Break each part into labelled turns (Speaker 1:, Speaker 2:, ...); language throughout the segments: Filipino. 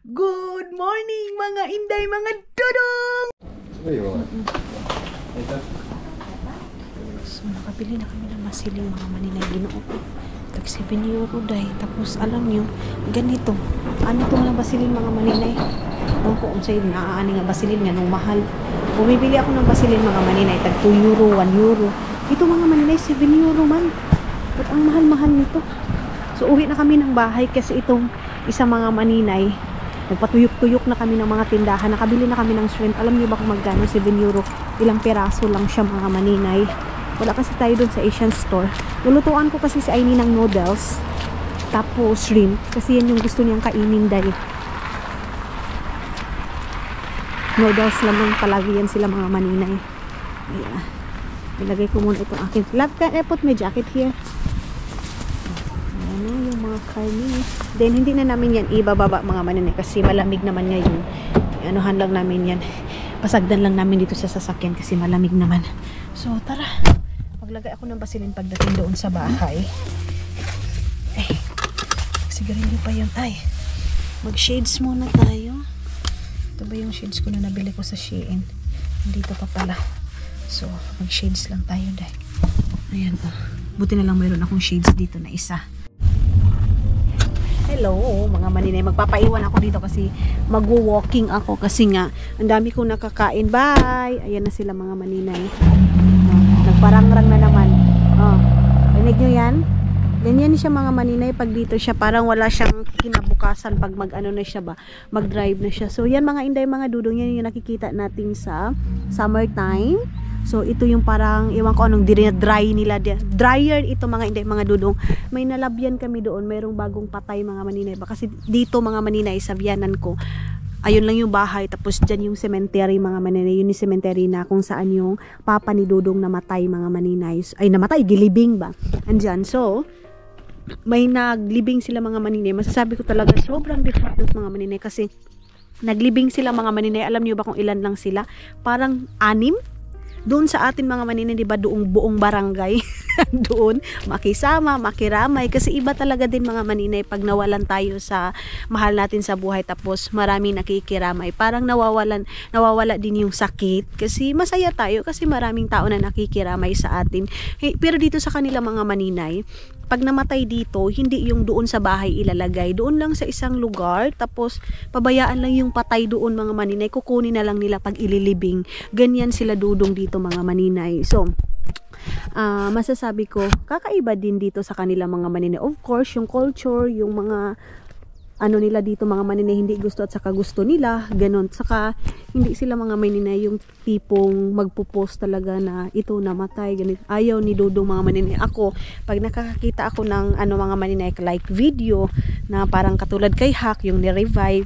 Speaker 1: Good morning mga inday, mga dudong! So nakabili na kami ng masiling mga maninay Ginoo. Tag 7 euro day. Tapos alam nyo, ganito. Ano itong lang basilin mga maninay? Ano po kung sa'yo, naaani nga basilin nga nung mahal. Bumibili ako ng basilin mga maninay, tag 2 euro, 1 euro. Ito mga maninay, 7 euro man. But ang mahal-mahal nito. So uwi na kami ng bahay kasi itong isang mga maninay, nagpatuyok-tuyok na kami ng mga tindahan. Nakabili na kami ng shrimp. Alam niyo ba kung magkano? 7 euro. Ilang peraso lang siya mga maninay. Wala kasi tayo dun sa Asian store. Lulutuan ko kasi si Aini ng noodles. Tapos shrimp. Kasi yan yung gusto niyang kainin dahil. Noodles lang ng palagi yan sila mga maninay. Ayan. Ilagay ko muna itong akin. Love, can I put my jacket here? Ayan na yung mga karne. Then hindi na namin yan ibababa mga maninay kasi malamig naman ngayon. Anuhan lang namin yan. Pasagdan lang namin dito sa sasakyan kasi malamig naman. So tara. Maglagay ako ng basilin pagdating doon sa bahay. Eh, sigarilyo pa yun. Ay, mag-shades muna tayo. Ito ba yung shades ko na nabili ko sa Shein? Dito pa pala. So, mag-shades lang tayo dahil. Ayan po. Buti na lang mayroon akong shades dito na isa. Hello, mga maninay. Magpapaiwan ako dito kasi mag-walking ako kasi nga, ang dami kong nakakain. Bye! Ayan na sila mga maninay. Nagparangrang na naman. Rinig nyo yan? Ganyan siya mga maninay pag dito siya. Parang wala siyang kinabukasan pag mag-ano na siya ba. Mag-drive na siya. So yan mga inday, mga dudong. Yan yung nakikita natin sa summertime. So ito yung parang, iwan ko anong dry nila. Dryer ito mga inday, mga dudong. May nalabyan kami doon. Mayroong bagong patay mga maninay ba. Kasi dito mga maninay, sa biyanan ko, ayun lang yung bahay, tapos dyan yung cemetery mga maninay. Yun yung cemetery na kung saan yung papa ni Dudong namatay mga maninay. Ay namatay, gilibing ba? Andyan. So may naglibing sila mga maninay. Masasabi ko talaga sobrang different mga maninay kasi naglibing sila mga maninay. Alam niyo ba kung ilan lang sila? Parang 6. Doon sa atin mga maninay, di ba, doong buong barangay doon makisama, makiramay kasi iba talaga din mga maninay pag nawalan tayo sa mahal natin sa buhay tapos maraming nakikiramay. Parang nawawala din yung sakit kasi masaya tayo kasi maraming tao na nakikiramay sa atin. Pero dito sa kanila mga maninay, pag namatay dito, hindi yung doon sa bahay ilalagay. Doon lang sa isang lugar, tapos pabayaan lang yung patay doon mga maninay. Kukunin na lang nila pag ililibing. Ganyan sila Dudong dito mga maninay. So, masasabi ko, kakaiba din dito sa kanila mga maninay. Of course, yung culture, yung mga ano nila dito mga maninay, hindi gusto at saka gusto nila, ganon. Saka hindi sila mga maninay yung tipong magpo-post talaga na ito namatay, ganito. Ayaw ni Dudong mga maninay. Ako, pag nakakita ako ng ano mga maninay, like video na parang katulad kay Hack, yung ni-revive,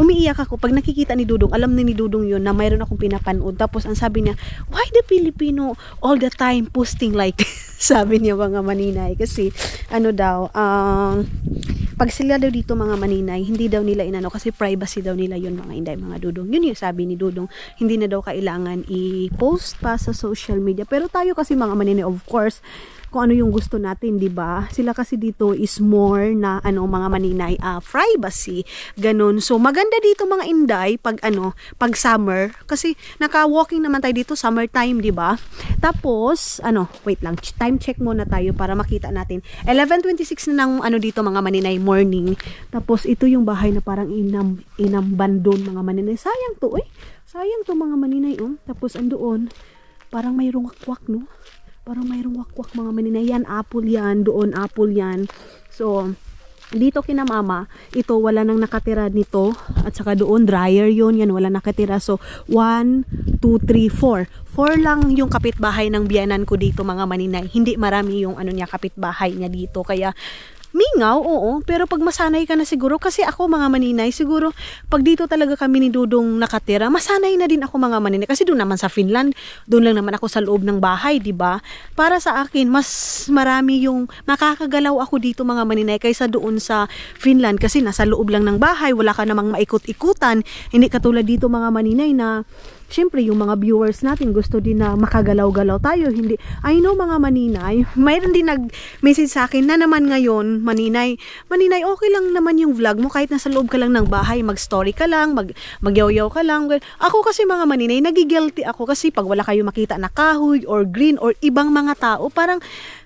Speaker 1: umiiyak ako pag nakikita ni Dudong. Alam na ni Dudong yun na mayroon akong pinapanood. Tapos ang sabi niya, why the Filipino all the time posting like sabi niya mga maninay. Kasi ano daw, pag sila daw dito mga maninay, hindi daw nila inano kasi privacy daw nila yun mga inday, mga Dudong. Yun yung sabi ni Dudong. Hindi na daw kailangan i-post pa sa social media. Pero tayo kasi mga maninay, of course, kung ano yung gusto natin, di ba? Sila kasi dito is more na ano mga maninay, privacy, ganun. So maganda dito mga inday pag pag summer kasi naka-walking naman tayo dito summertime, di ba? Tapos wait lang, time check muna tayo para makita natin. 11:26 na ng dito mga maninay morning. Tapos ito yung bahay na parang inabandon mga maninay. Sayang to, sayang to mga maninay, Tapos andoon, parang mayroong wakwak, no? Parang mayroong wakwak mga maninay. Yan, apple yan. Doon, apple yan. So, dito kina mama, ito, wala nang nakatira nito. At saka doon, dryer yun. Yan, wala nakatira. So, 1, 2, 3, 4. 4 lang yung kapitbahay ng biyanan ko dito mga maninay. Hindi marami yung kapitbahay niya dito. Kaya, mingaw, oo. Pero pag masanay ka na siguro, kasi ako mga maninay, siguro, pag dito talaga kami ni Dudong nakatira, masanay na din ako mga maninay. Kasi doon naman sa Finland, doon lang naman ako sa loob ng bahay, di ba? Para sa akin, mas marami yung makakagalaw ako dito mga maninay kaysa doon sa Finland. Kasi nasa loob lang ng bahay, wala ka namang maikot-ikutan. Hindi katulad dito mga maninay na syempre yung mga viewers natin gusto din na makagalaw-galaw tayo. Hindi, I know mga maninay, mayroon din nag-message sa akin na naman ngayon, maninay, okay lang naman yung vlog mo kahit nasa loob ka lang ng bahay, mag-story ka lang, magyaw-yaw ka lang. Ako kasi mga maninay, nagigilty ako kasi pag wala kayo makita na kahoy or green or ibang mga tao, parang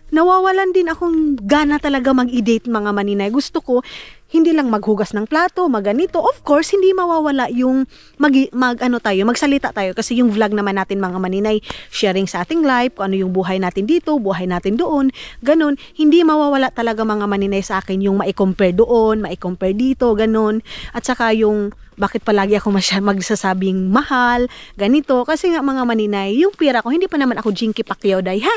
Speaker 1: nawawalan din akong gana talaga mag-edit mga maninay. Gusto ko hindi lang maghugas ng plato, maganito. Of course, hindi mawawala yung magsalita tayo kasi yung vlog naman natin mga maninay, sharing sa ating life, kung ano yung buhay natin dito, buhay natin doon, ganun. Hindi mawawala talaga mga maninay sa akin yung mai-compare doon, mai-compare dito, ganun. At saka yung bakit palagi ako magsasabing mahal, ganito. Kasi nga mga maninay, yung pera ko, hindi pa naman ako Jinky Pacquiao day, ha?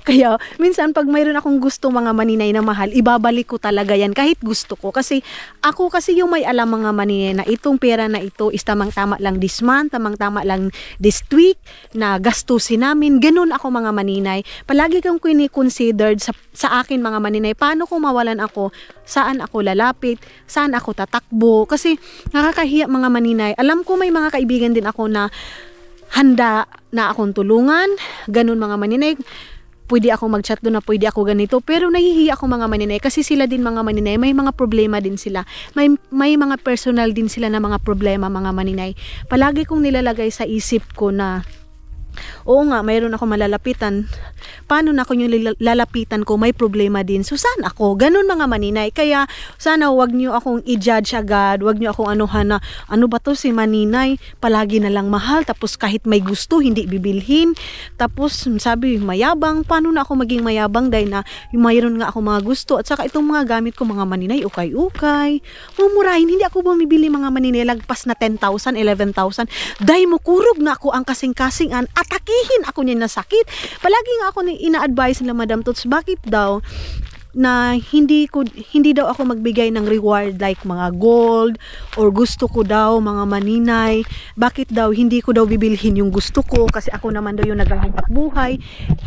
Speaker 1: Kaya, minsan pag mayroon akong gusto mga maninay na mahal, ibabalik ko talaga yan kahit gusto ko. Kasi, ako kasi yung may alam mga maninay na itong pera na ito is tamang-tama lang this month, tamang-tama lang this week, na gastusin namin. Ganun ako mga maninay. Palagi kang kini-considered sa akin mga maninay, paano kung mawalan ako, saan ako lalapit, saan ako tatakbo. Kasi, nakakahiya mga maninay. Alam ko may mga kaibigan din ako na handa na akong tulungan. Ganun mga maninay. Pwede ako mag-chat doon na pwede ako ganito. Pero nahihiya ako mga maninay kasi sila din mga maninay. May mga problema din sila. May mga personal din sila na mga problema mga maninay. Palagi kong nilalagay sa isip ko na oo nga, mayroon ako malalapitan. Paano na ako yung lalapitan ko, may problema din. So, saan ako? Ganun mga maninay. Kaya, sana wag nyo akong i-judge agad. Wag nyo akong anuhan na, ano ba to si maninay? Palagi na lang mahal. Tapos, kahit may gusto, hindi bibilhin. Tapos, sabi, mayabang. Paano na ako maging mayabang? Dahil na, mayroon nga ako mga gusto. At saka, itong mga gamit ko, mga maninay, ukay-ukay. Mumurahin. Hindi ako bumibili mga maninay. Lagpas na 10,000, 11,000. Dahil mukurog na ako ang kasing-kasingan. Atakihin ako niya na sakit. Palagi nga ako ina-advise nila Madam Tots, bakit daw na hindi daw ako magbigay ng reward like mga gold or gusto ko daw mga maninay, bakit daw hindi ko daw bibilhin yung gusto ko kasi ako naman daw yung naghahanap buhay,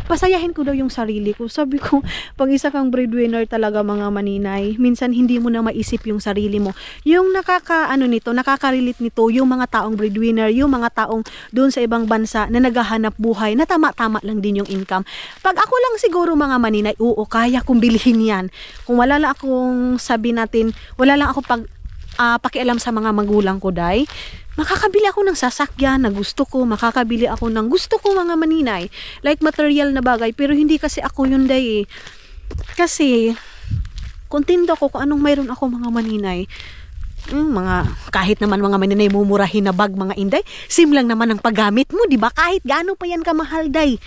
Speaker 1: pasayahin ko daw yung sarili ko. Sabi ko, pag isa kang breadwinner talaga mga maninay, minsan hindi mo na maisip yung sarili mo. Yung nakaka-relate nito yung mga taong breadwinner, yung mga taong doon sa ibang bansa na naghahanap buhay na tama-tama lang din yung income. Pag ako lang siguro mga maninay, oo, kaya kong bilhin yan. Kung wala lang akong wala lang ako pakialam sa mga magulang ko, day, makakabili ako ng sasakyan na gusto ko, makakabili ako ng gusto ko mga maninay. Like material na bagay, pero hindi kasi ako yun, day. Kasi, kontento ako kung anong mayroon ako mga maninay. Kahit naman mga maninay mumurahin na bag mga inday, sim lang naman ang paggamit mo, di ba? Kahit gaano pa yan kamahal, day.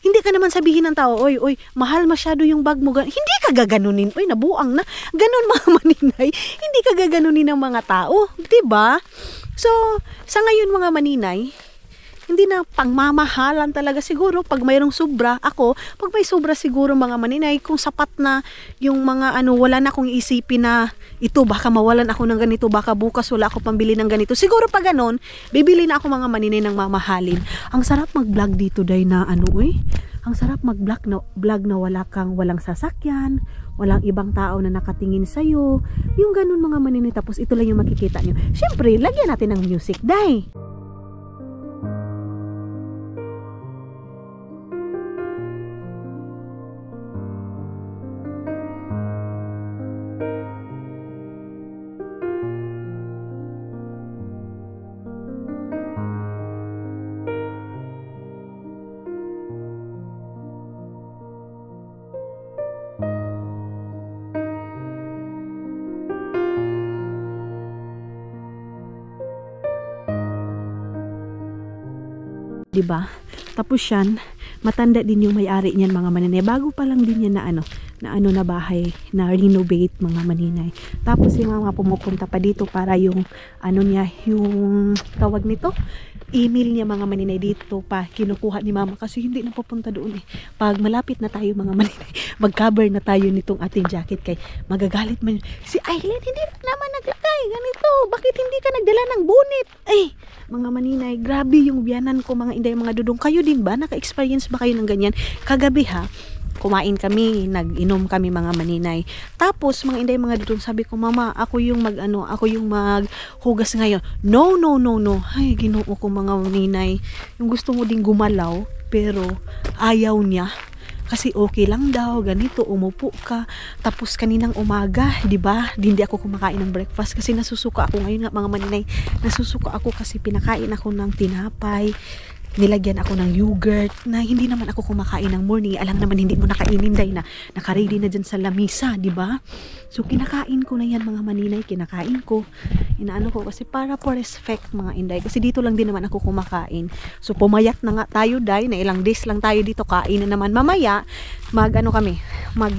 Speaker 1: Hindi ka naman sabihin ng tao, oy, mahal masyado yung bag mo. Hindi ka gaganunin. Oy, nabuang na. Ganon mga maninay. Hindi ka gaganunin ng mga tao. Diba? So, sa ngayon mga maninay, hindi na pangmamahalan talaga siguro. Pag mayroong sobra, pag may sobra siguro mga maninay, kung sapat na yung mga wala na akong isipin na ito, baka mawalan ako ng ganito, baka bukas wala ako pambili ng ganito. Siguro pag ganon, bibili na ako mga maninay ng mamahalin. Ang sarap mag-vlog dito, day, na ang sarap mag-vlog na walang sasakyan, walang ibang tao na nakatingin sa'yo. Yung ganun mga maninay, tapos ito lang yung makikita nyo. Syempre, lagyan natin ng music, day. Diba? Tapos yan, matanda din yung may-ari niyan mga maninay. Bago pa lang din yan na bahay na renovate mga maninay. Tapos yung mga pumupunta pa dito para yung yung tawag nito, email niya mga maninay dito pa kinukuha ni mama kasi hindi na pupunta doon eh. Pag malapit na tayo mga maninay, mag-cover na tayo nitong ating jacket kay magagalit man si Aileen, hindi naman naglagay ganito, bakit hindi ka nagdala ng bonnet? Mga maninay, grabe yung biyanan ko mga inday, mga dudong. Kayo din ba? Naka-experience ba kayo ng ganyan? Kagabi ha, kumain kami, nag-inom kami mga maninay. Tapos mga inday mga dudong, sabi ko, mama, ako yung ako yung maghugas ngayon. No, no, no, no. Ay, Ginoo ko mga maninay. Yung gusto mo ding gumalaw, pero ayaw niya. Kasi okay lang daw, ganito, umupo ka. Tapos kaninang umaga, di ba? Hindi ako kumakain ng breakfast kasi nasusuka ako ngayon nga mga maninay. Nasusuka ako kasi pinakain ako ng tinapay. Nilagyan ako ng yogurt na hindi naman ako kumakain ng morning. Alam naman hindi mo nakainin day na nakaready na dyan sa lamisa, di ba? So kinakain ko na yan mga maninay, kinakain ko. Inaano ko kasi para po respect mga inday. Kasi dito lang din naman ako kumakain. So pumayat na nga tayo day, na ilang days lang tayo dito, kain na naman mamaya. Mag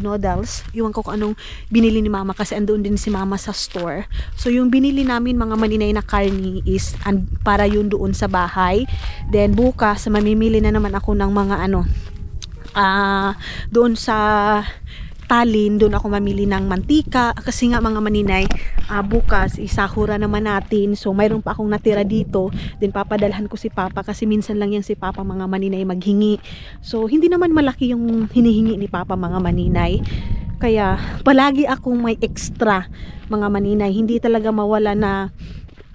Speaker 1: noodles. Iwan ko kung anong binili ni mama kasi andoon din si mama sa store. So yung binili namin mga maninay na karni is para yun doon sa bahay. Then bukas mamimili na naman ako ng mga doon sa Talin, doon ako mamili ng mantika kasi nga mga maninay, bukas isahura naman natin. So mayroon pa akong natira dito, then papadalhan ko si papa kasi minsan lang yan si papa mga maninay maghingi. So hindi naman malaki yung hinihingi ni papa mga maninay, kaya palagi akong may extra mga maninay. Hindi talaga mawala na,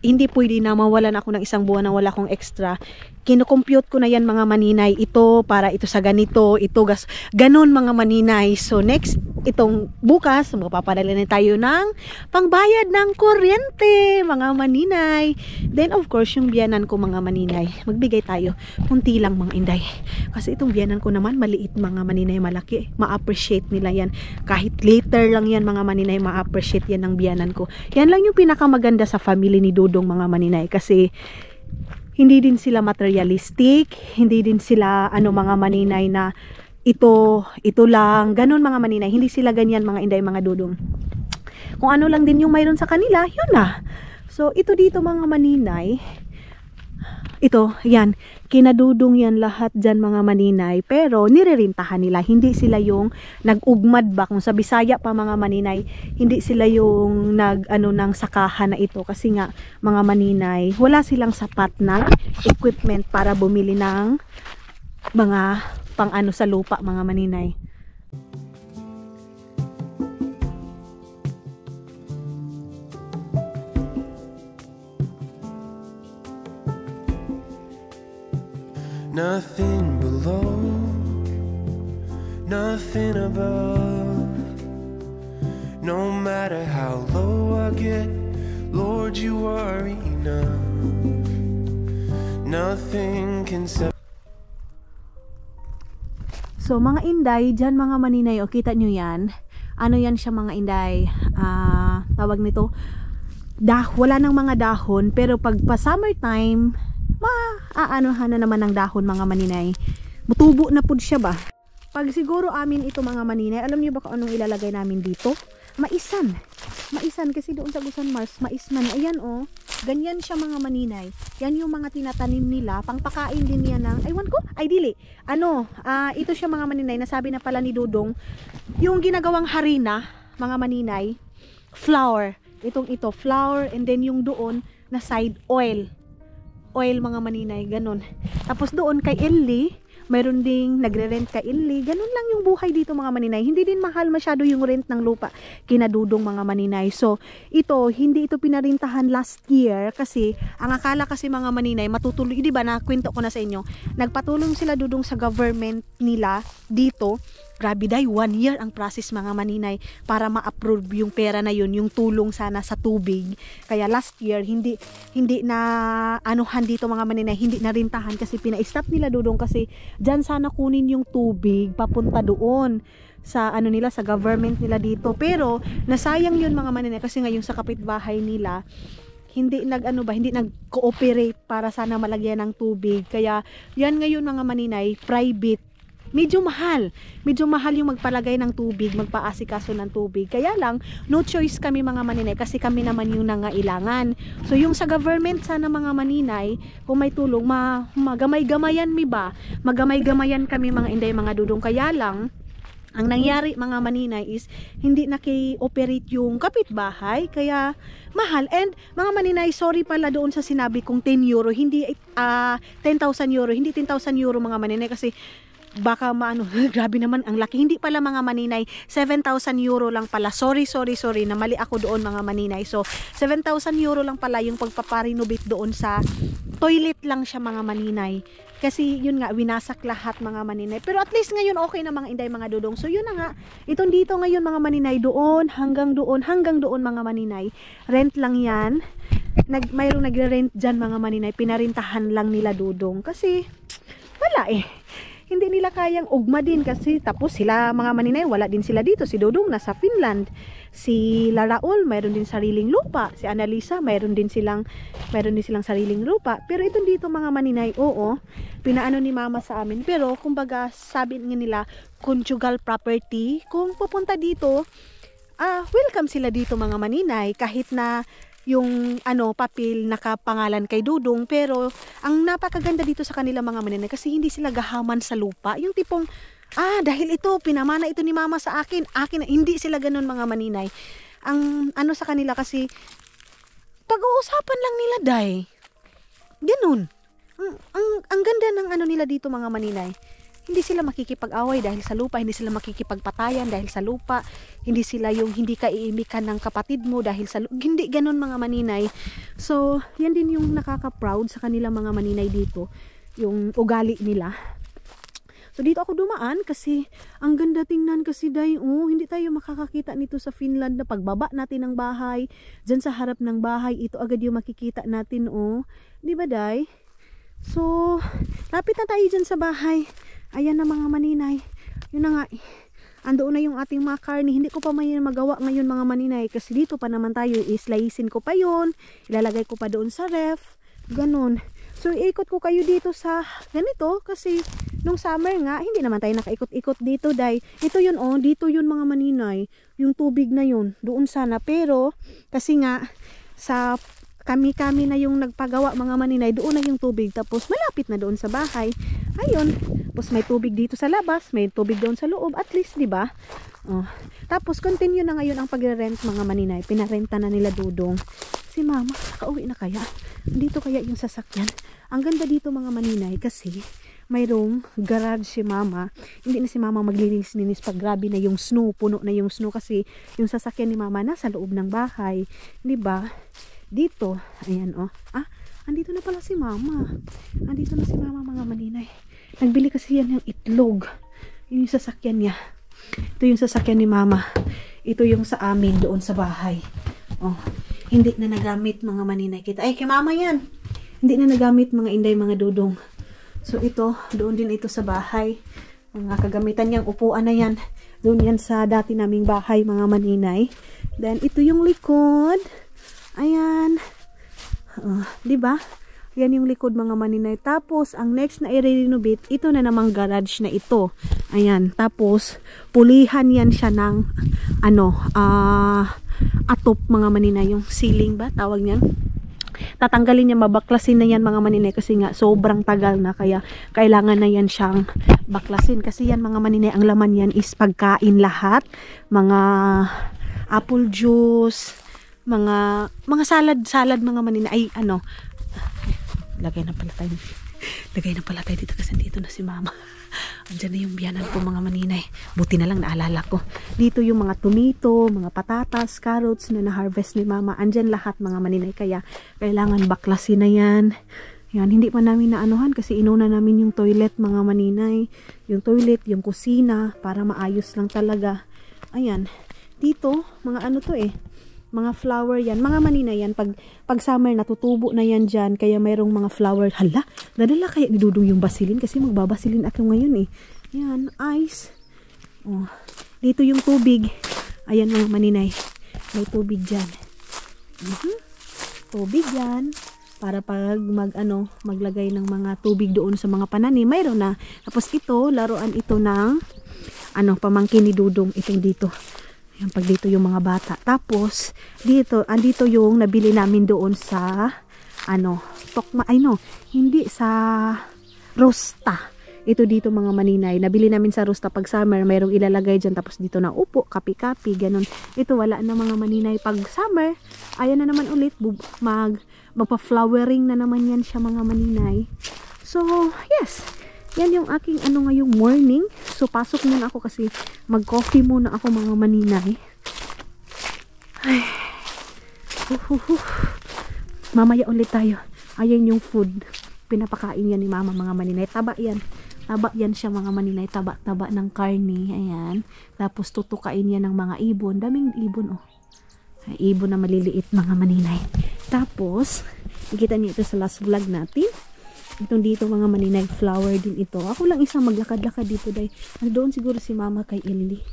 Speaker 1: hindi pwede na mawalan ako ng isang buwan na wala akong extra. Kino-compute ko na yan mga maninay. Ito para ito sa ganito, ito ganon mga maninay. So next, itong bukas, magpapadala na tayo ng pangbayad ng kuryente mga maninay. Then of course, yung biyanan ko mga maninay, magbigay tayo. Kunti lang mga inday. Kasi itong biyanan ko naman, maliit mga maninay, malaki. Ma-appreciate nila yan. Kahit later lang yan mga maninay, ma-appreciate yan ng biyanan ko. Yan lang yung pinakamaganda sa family ni Dudong mga maninay. Kasi hindi din sila materialistic, hindi din sila mga maninay na ito lang, ganun mga maninay. Hindi sila ganyan mga inday mga dudong. Kung ano lang din yung mayroon sa kanila, yun na. So ito dito mga maninay, ito, yan, kinadudong yan lahat dyan mga maninay, pero nirerintahan nila. Hindi sila yung nag-ugmad ba, kung sa Bisaya pa mga maninay, hindi sila yung ng sakahan na ito. Kasi nga mga maninay, wala silang sapat na equipment para bumili ng mga pang sa lupa mga maninay.
Speaker 2: Nothing below, nothing above. No matter how low I get, Lord, you are enough. Nothing can separate.
Speaker 1: So mga inday, dyan mga maninay, o kita nyo yan. Ano yan siya mga inday? Tawag nito, wala ng mga dahon, pero pag pa summertime, aanohan na naman ng dahon mga maninay. Mutubo na po siya ba? Pag siguro amin ito mga maninay, alam niyo ba kung anong ilalagay namin dito? Maisan. Maisan kasi doon sa Gusan Mars, maisman. Ayan ganyan siya mga maninay. Yan yung mga tinatanim nila, pangpakain din yan ng, aywan ko, ay dili. Ito siya mga maninay, nasabi na pala ni Dudong, yung ginagawang harina, mga maninay, flour. Ito, flour, and then yung doon na side oil mga maninay, ganun. Tapos doon kay Ellie, mayroon ding nagre-rent kay Ellie. Ganun lang yung buhay dito mga maninay. Hindi din mahal masyado yung rent ng lupa kinadudong mga maninay. So ito, hindi ito pinarintahan last year kasi ang akala kasi mga maninay matutuloy, di ba, na kwento ko na sa inyo, nagpatulong sila dudong sa government nila dito. Grabe day, 1 year ang process mga maninay para ma-approve yung pera na yun, yung tulong sana sa tubig. Kaya last year, hindi na anuhan dito mga maninay, hindi na rintahan kasi pina-stop nila dudong kasi dyan sana kunin yung tubig papunta doon sa nila, sa government nila dito. Pero nasayang yun mga maninay kasi ngayon sa kapitbahay nila, hindi nag-cooperate para sana malagyan ng tubig. Kaya yan ngayon mga maninay, private. Medyo mahal yung magpalagay ng tubig, magpaasikaso ng tubig. Kaya lang, no choice kami mga maninay kasi kami naman yung nangailangan. So yung sa government sana mga maninay, kung may tulong, magamay-gamayan magamay-gamayan kami mga inday mga dudong. Kaya lang, ang nangyari mga maninay is hindi naki-operate yung kapitbahay, kaya mahal. And mga maninay, sorry pala doon sa sinabi kong 10 euro, hindi 10,000 euro, hindi 10,000 euro mga maninay kasi baka maano, grabe naman, ang laki. Hindi pala mga maninay, 7,000 euro lang pala. Sorry, na mali ako doon mga maninay. So, 7,000 euro lang pala yung pagpaparenovate doon sa toilet lang siya mga maninay. Kasi yun nga, winasak lahat mga maninay. Pero at least ngayon okay na mga inday mga dudong. So yun na nga, itong dito ngayon mga maninay, doon hanggang doon mga maninay. Rent lang yan. Mayroong nagre-rent dyan mga maninay. Pinarintahan lang nila dudong. Kasi wala eh. Hindi nila kayang ugma din kasi tapos sila mga maninay wala din sila dito. Si Dodong nasa Finland, si Laraol mayroon din sariling lupa, si Annalisa mayroon din silang sariling lupa. Pero itong dito mga maninay, oo, pinaano ni mama sa amin. Pero kumbaga sabi nga nila conjugal property. Kung pupunta dito, welcome sila dito mga maninay kahit na yung papel nakapangalan kay Dudong, pero ang napakaganda dito sa kanila mga maninay kasi hindi sila gahaman sa lupa. Yung tipong dahil ito pinamana ito ni mama sa akin, hindi sila ganun mga maninay. Ang sa kanila kasi pag-uusapan lang nila ganun. Ang ganda ng nila dito mga maninay. Hindi sila makikipag-away dahil sa lupa, hindi sila makikipagpatayan dahil sa lupa, hindi sila yung hindi ka iimikan ng kapatid mo dahil sa lupa. Hindi ganun mga maninay. So, yan din yung nakaka-proud sa kanila mga maninay dito, yung ugali nila. So, dito ako dumaan kasi ang ganda tingnan kasi hindi tayo makakakita nito sa Finland na pagbaba natin ng bahay, dyan sa harap ng bahay, ito agad yung makikita natin, di ba day? So, lapit na tayo dyan sa bahay. Ayan na mga maninay. Yun na nga. Andoon na yung ating mga karne. Hindi ko pa may magawa ngayon mga maninay. Kasi dito pa naman tayo. Islaisin ko pa yun. Ilalagay ko pa doon sa ref. Ganon. So iikot ko kayo dito sa ganito. Kasi nung summer nga, hindi naman tayo nakaikot-ikot dito. Ito yun dito yun mga maninay. Yung tubig na yun. Doon sana. Pero kasi nga sa kami na yung nagpagawa mga maninay, doon na yung tubig, tapos malapit na doon sa bahay. Ayun, tapos may tubig dito sa labas, may tubig doon sa loob, at least, di ba? Tapos continue na ngayon ang pagre-rent mga maninay. Pinarenta na nila Dudong. Si mama, kauwi na kaya? Dito kaya yung sasakyan? Ang ganda dito mga maninay kasi mayroong garage si mama. Hindi na si mama maglinis-linis pag grabe na yung snow, puno na yung snow kasi yung sasakyan ni mama nasa loob ng bahay, di ba? Dito, ayan andito na pala si mama. Andito na si mama mga maninay. Nagbili kasi yan ng itlog. Yun yung sasakyan niya. Ito yung sasakyan ni mama. Ito yung sa amin doon sa bahay. Hindi na nagamit mga maninay kita. Ay, kay mama yan. Hindi na nagamit mga inday, mga dudong. So ito, doon din ito sa bahay. Mga kagamitan niyang upuan na yan. Doon yan sa dati naming bahay mga maninay. Then ito yung likod. Ayan. Di ba? Yan yung likod mga maninay. Tapos, ang next na i-renovate, ito na namang garage na ito. Ayan. Tapos, pulihan yan siya ng atop mga maninay. Yung ceiling ba? Tawag niyan. Tatanggalin niya, mabaklasin na yan mga maninay kasi nga sobrang tagal na. Kaya, kailangan na yan siyang baklasin. Kasi yan mga maninay, ang laman yan is pagkain lahat. Mga apple juice, mga salad mga maninay. Lagay na pala tayo dito kasi dito na si mama. Andyan na yung biyanan ko mga maninay. Buti na lang naalala ko. Dito yung mga tomato, mga patatas, carrots na na-harvest ni mama. Andyan lahat mga maninay. Kaya kailangan baklasin na yan. Yan, hindi pa namin naanuhan kasi inuna namin yung toilet mga maninay. Yung toilet, yung kusina para maayos lang talaga. Ayan. Dito, mga mga flower yan, mga maninay yan, pag summer natutubo na yan dyan, kaya mayroong mga flower. Hala, dadala kaya ni Dudong yung basilin kasi magbabasilin ako ngayon yan, ice. Dito yung tubig. Ayan mga maninay, may tubig dyan. Tubig yan para pag maglagay ng mga tubig doon sa mga pananim, mayroon na. Tapos ito, laruan ito ng pamangkin ni Dudong, itong dito. Yan, pag dito yung mga bata. Tapos, andito yung nabili namin doon sa, hindi sa Rosta. Ito dito mga maninay. Nabili namin sa Rosta pag summer, mayroong ilalagay dyan. Tapos dito na upo, kapi-kapi, ganun. Ito wala na mga maninay. Pag summer, ayan na naman ulit, magpa-flowering na naman yan siya mga maninay. So, yes. yan yung aking ano ngayong morning. So, pasok muna ako kasi mag-coffee muna ako mga maninay. Ay. Mamaya ulit tayo. Ayan yung food. Pinapakain yan ni mama mga maninay. Taba yan. Taba yan siya mga maninay. Taba ng karne. Ayan. Tapos tutukain yan ng mga ibon. Daming ibon oh. Ibon na maliliit mga maninay. Tapos, ikita niyo ito sa last vlog natin. Itong dito mga maninay, flower din ito. Ako lang isang maglakad-lakad dito dahil doon siguro si mama kay Ellie.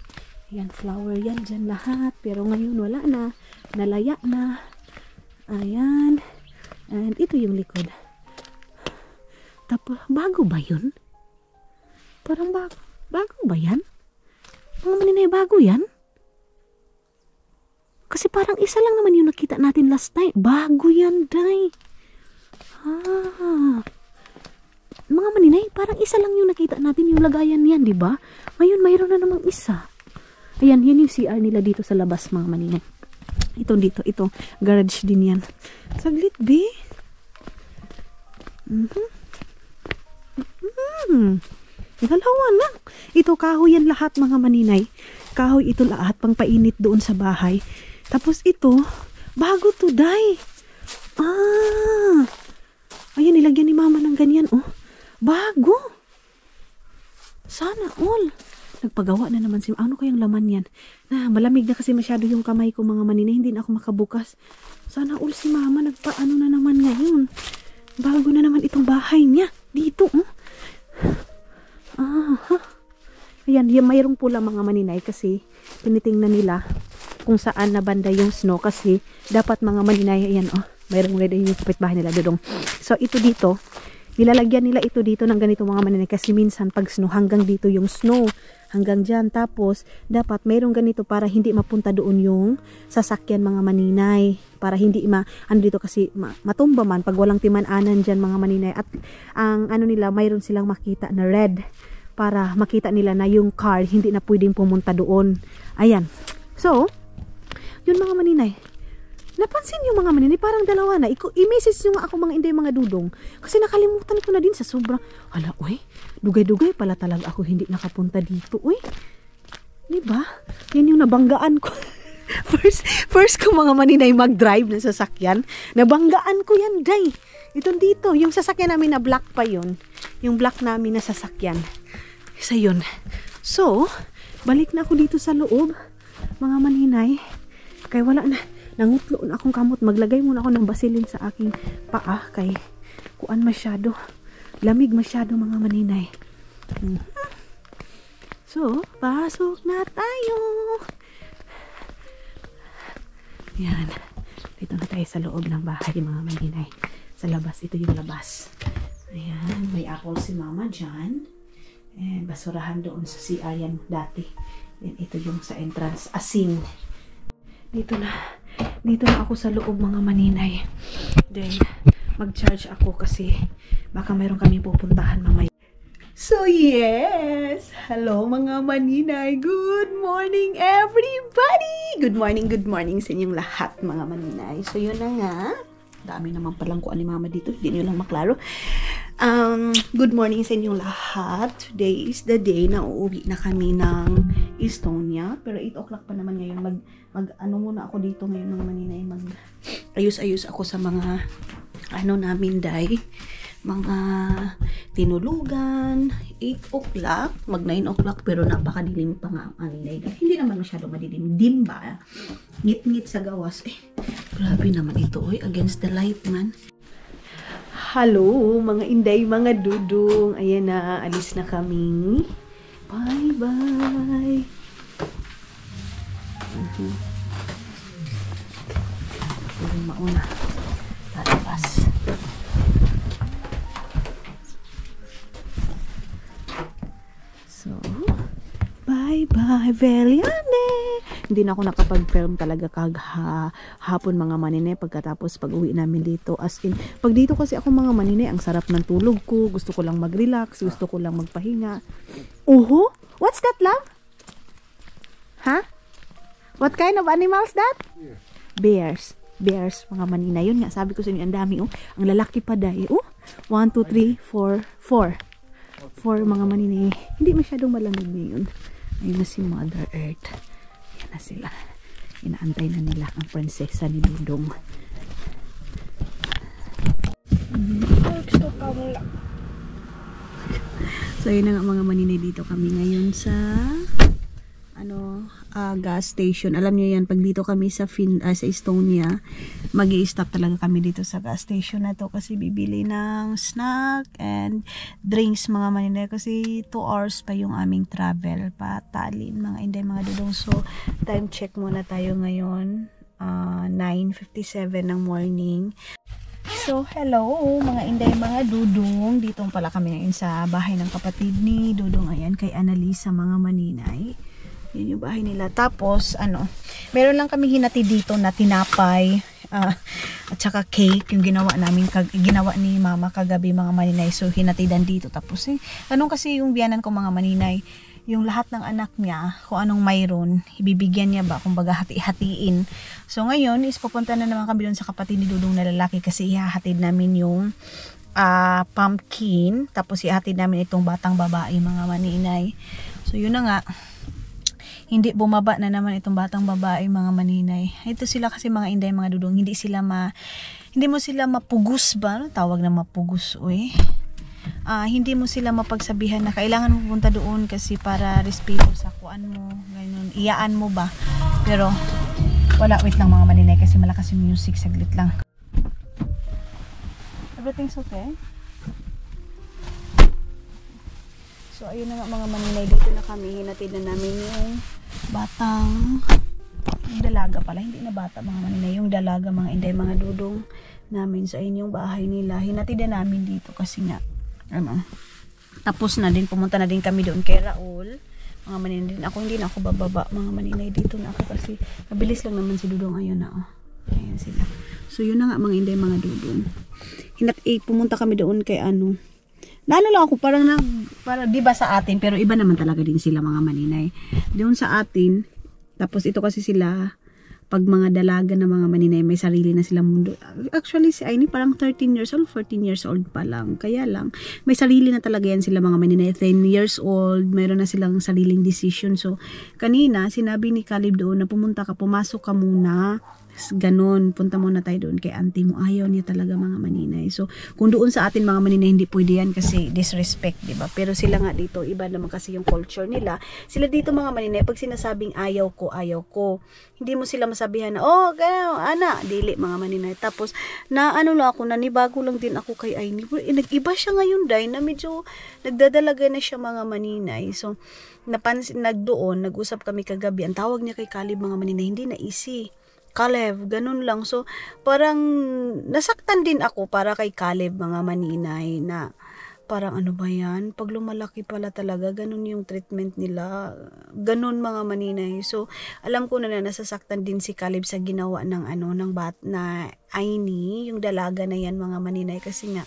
Speaker 1: Ayan, flower yan dyan lahat. Pero ngayon wala na. Nalaya na. Ayan. And ito yung likod. Tapos, bago ba yun? Parang bago. Bago ba yan? Mga maninay, bago yan? Kasi parang isa lang naman yung nakita natin last time. Bago yan, day. Mga maninay, parang isa lang yung nakita natin yung lagayan yan, di ba? Ngayon, mayroon na namang isa. Ayan, yan yung CR nila dito sa labas, mga maninay. Ito dito, ito. Garage din yan. Saglit, be. Dalawa na. Ito, kahoy yan lahat, mga maninay. Kahoy ito lahat, pang painit doon sa bahay. Tapos ito, bago to, day. Ayan, nilagyan ni mama ng ganyan, oh. Bago. Sana all. Nagpagawa na naman si ano kayang laman yan. Malamig na kasi masyado yung kamay ko mga maninay. Hindi na ako makabukas. Sana all si mama nagpaano na naman ngayon. Bago na naman itong bahay niya. Dito, oh. Ayan, mayroong pula mga maninay kasi tinitingnan nila kung saan na banda yung snow kasi dapat mga maninay, ayan oh, mayroong ready yung kapitbahay nila dudong. So ito dito, nilalagyan nila ito dito ng ganito mga maninay kasi minsan pag snow hanggang dito yung snow, hanggang dyan. Tapos dapat mayroong ganito para hindi mapunta doon yung sasakyan mga maninay, para hindi ano dito kasi matumba man pag walang timan-anan dyan mga maninay. At ang ano nila, mayroon silang makita na red para makita nila na yung car hindi na pwedeng pumunta doon. Ayan, so yun mga maninay. Napansin yung mga maninay, parang dalawa na. I-message nyo nga ako mga inday mga dudong. Kasi nakalimutan ko na din sa sobrang, hala, uy, dugay-dugay pala talaga ako hindi nakapunta dito, uy. Diba? Yan yung nabanggaan ko. first ko mga maninay mag-drive na sasakyan. Nabanggaan ko yan, day. Itong dito, yung sasakyan namin na black pa yun. Yung black namin na sasakyan. Isa yun. So, balik na ako dito sa loob, mga maninay. Kaya wala na. Nangutlo na akong kamot. Maglagay muna ako ng basilin sa aking paa. Kay kuan masyado. Lamig masyado mga maninay. So, pasok na tayo. Yan. Dito na tayo sa loob ng bahay mga maninay. Sa labas. Ito yung labas. Ayan. May apple si mama dyan. And basurahan doon sa CR yan dati. And ito yung sa entrance. Asin. Dito na ako sa loob mga maninay. Then, mag-charge ako kasi baka mayroon kami pupuntahan mamaya. So, yes! Hello mga maninay! Good morning everybody! Good morning sa inyong lahat mga maninay. So, yun na nga. Dami naman palang kuan ni mama dito. Hindi nyo lang maklaro. Good morning sa inyong lahat. Today is the day na uuwi na kami ng Estonia. Pero 8 o'clock pa naman ngayon. Ano muna ako dito ngayon mga maninay. Ayos-ayos ako sa mga namin day. Mga tinulugan. 8 o'clock. Mag 9 o'clock pero napakadilim pa nga ang maninay. Hindi naman masyado madilim. Dim ba? Ngit-ngit sa gawas. Grabe naman ito. Against the light man. Hello, mga inday, mga dudong. Ayan na, alis na kami. Bye-bye. Ito mauna. Lalabas. So, bye-bye, Veliane. Hindi na ako nakapag-film talaga hapon mga maninay pagkatapos pag-uwi namin dito. As in, pag dito kasi ako mga maninay, ang sarap ng tulog ko. Gusto ko lang mag-relax. Gusto ko lang magpahinga. Oho? What's that, love? Huh? What kind of animals that? Yeah. Bears. Bears, mga maninay. Yun nga, sabi ko sa inyo, ang dami, oh. Ang lalaki pa dahil, oh. 1, 2, 3, 4, 4. for mga maninay. Hindi masyadong malamig ngayon. Ayun na si Mother Earth. Yan na sila. Inaantay na nila ang prinsesa ni Dudong. So yun na nga mga maninay, dito kami ngayon sa gas station. Alam niyo yan, pag dito kami sa sa Estonia, magi-stop talaga kami dito sa gas station na to kasi bibili ng snack and drinks mga maninay kasi 2 hours pa yung aming travel pa Tallinn mga Inday mga Dudong. So time check muna tayo ngayon, 9:57 ng morning. So, hello mga Inday, mga Dudong. Dito pala kami ngayon sa bahay ng kapatid ni Dudong. Ayan, kay Annalisa mga maninay. Yan yung bahay nila. Tapos, meron lang kami hinati dito na tinapay at saka cake. Yung ginawa ni Mama kagabi mga maninay. So, hinatidan dito. Tapos, kasi yung biyanan ko mga maninay, yung lahat ng anak niya, kung anong mayroon, ibibigyan niya ba, kumbaga hati-hatiin. So ngayon, is pupunta na naman kami doon sa kapatid ni Dudong na lalaki kasi ihahatid namin yung pumpkin, tapos ihahatid namin itong batang babae mga maninay. So yun na nga, hindi bumaba na naman itong batang babae mga maninay. Ito sila kasi mga Inday mga Dudong, hindi mo sila mapugos ba? Ano tawag na mapugos? Hindi mo sila mapagsabihan na kailangan mo pupunta doon kasi para respeto sa kuan mo, ganun, iyaan mo ba. Pero wala, wait lang mga maninay kasi malakas yung music, saglit lang. Everything's okay? So ayun na nga mga maninay, dito na kami, hinatid na namin yung dalaga pala, hindi na bata mga maninay, yung dalaga mga Inday mga Dudong namin. So ayun yung bahay nila, hinatid na namin dito kasi nga tapos na din, pumunta na din kami doon kay Raul mga maninay din. Hindi na ako bababa mga maninay, dito na ako kasi mabilis lang naman si Dudong. Ayun na ayan sila. So yun na nga mga Inday mga Dudong, pumunta kami doon kay lang ako parang diba sa atin, pero iba naman talaga din sila mga maninay doon sa atin. Tapos ito kasi sila, pag mga dalaga na mga maninay, may sarili na silang mundo. Actually, si Aini parang 13 years old, 14 years old pa lang. Kaya lang, may sarili na talaga yan sila mga maninay. 10 years old, mayroon na silang sariling decision. So, kanina, sinabi ni Caleb doon na pumasok ka muna. Ganon, punta muna tayo doon kay auntie mo. Ayaw niya talaga mga maninay. So, kung doon sa atin mga maninay, hindi pwede yan kasi disrespect, diba? Pero sila nga dito, iba naman kasi yung culture nila. Sila dito mga maninay, pag sinasabing ayaw ko, hindi mo sila masabihan na, gano'n, dili mga maninay. Tapos, lang ako, nanibago lang din ako kay Aini. Nag-iba siya ngayon, na medyo nagdadalaga na siya mga maninay. So, nag-usap kami kagabi. Ang tawag niya kay Caleb mga maninay, hindi na easy. Caleb, ganun lang. So, parang nasaktan din ako para kay Caleb mga maninay na parang ano ba yan? Pag lumalaki pala talaga, ganun yung treatment nila. Ganun mga maninay. So, alam ko na nasasaktan din si Caleb sa ginawa ng na Aini, yung dalaga na yan mga maninay kasi nga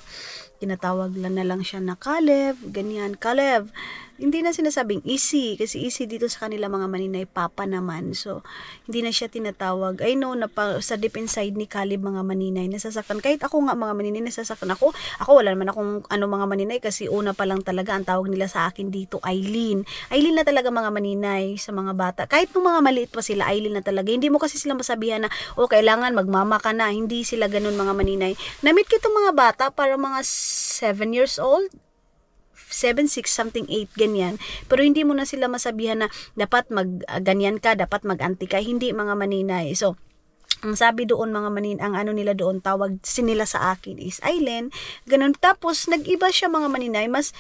Speaker 1: tinatawag na lang siya na Caleb, ganyan, Caleb. Hindi na sinasabing easy, kasi easy dito sa kanila mga maninay, papa naman. So, hindi na siya tinatawag. I know na sa deep inside ni Caleb mga maninay, nasasaktan. Kahit ako nga mga maninay, nasasaktan ako. Ako wala naman akong mga maninay kasi una pa lang talaga ang tawag nila sa akin dito, Aileen. Aileen na talaga mga maninay sa mga bata. Kahit nung mga maliit pa sila, Aileen na talaga. Hindi mo kasi sila masabihan na, kailangan magmama ka na. Hindi sila ganun mga maninay. Namit ko itong mga bata para mga 7 years old, 7, 6, something 8, ganyan. Pero hindi mo na sila masabihan na dapat ganyan ka, dapat mag-anti ka. Hindi mga maninay. So, ang sabi doon mga manin, ang nila doon, tawag nila sa akin is Aileen, ganun. Tapos nag-iba siya mga maninay, mas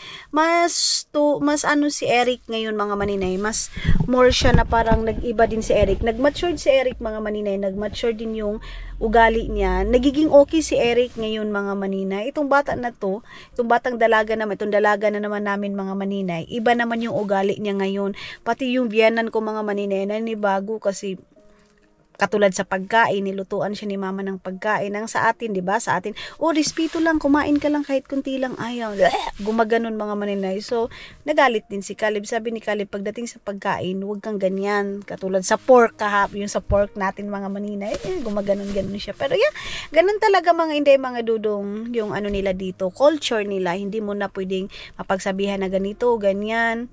Speaker 1: si Eric ngayon mga maninay, mas more siya na parang nag-iba din si Eric. Nag-matured si Eric mga maninay, nag-mature din yung ugali niya. Nagiging okay si Eric ngayon mga maninay. Itong bata na to, itong batang dalaga naman, itong dalaga na naman namin mga maninay, iba naman yung ugali niya ngayon. Pati yung biyanan ko mga maninay, nanibago kasi katulad sa pagkain, nilutuan siya ni mama ng pagkain. Ang sa atin, di ba? Sa atin, respeto lang, kumain ka lang kahit kunti lang, ayaw. Gumaganon mga maninay. So, nagalit din si Caleb. Sabi ni Caleb, pagdating sa pagkain, huwag kang ganyan. Katulad sa pork, yung sa pork natin mga maninay, gumaganon-ganon siya. Pero yeah, ganun talaga mga Inday, mga dudong, yung ano nila dito, culture nila. Hindi mo na pwedeng mapagsabihan na ganito, ganyan.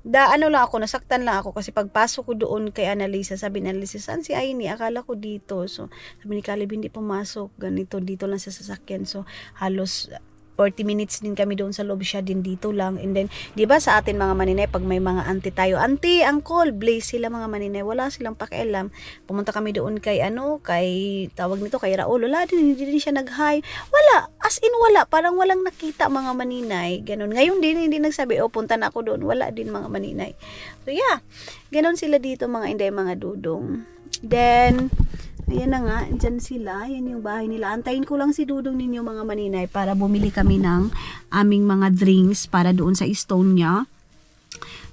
Speaker 1: Ano lang ako, nasaktan lang ako kasi pagpasok ko doon kay Annalisa, sabi ni Annalisa, saan si Aini? Akala ko dito. So, sabi ni Caleb, hindi pumasok. Ganito, dito lang sa sasakyan. So, halos 40 minutes din kami doon sa loob, siya din dito lang. And then, di ba sa atin mga maninay, pag may mga auntie tayo, auntie, uncle, blaze sila mga maninay, wala silang pakialam. Pumunta kami doon kay tawag nito, kay Raul, wala din, hindi din siya nag-hi. Wala, as in wala, parang walang nakita mga maninay. Ganon. Ngayon din, hindi nagsabi, punta na ako doon, wala din mga maninay. So yeah, ganon sila dito mga Inday, mga dudong. Then, ayan na nga, dyan sila. Yan yung bahay nila. Antayin ko lang si Dudong ninyo mga maninay para bumili kami ng aming mga drinks para doon sa stone niya.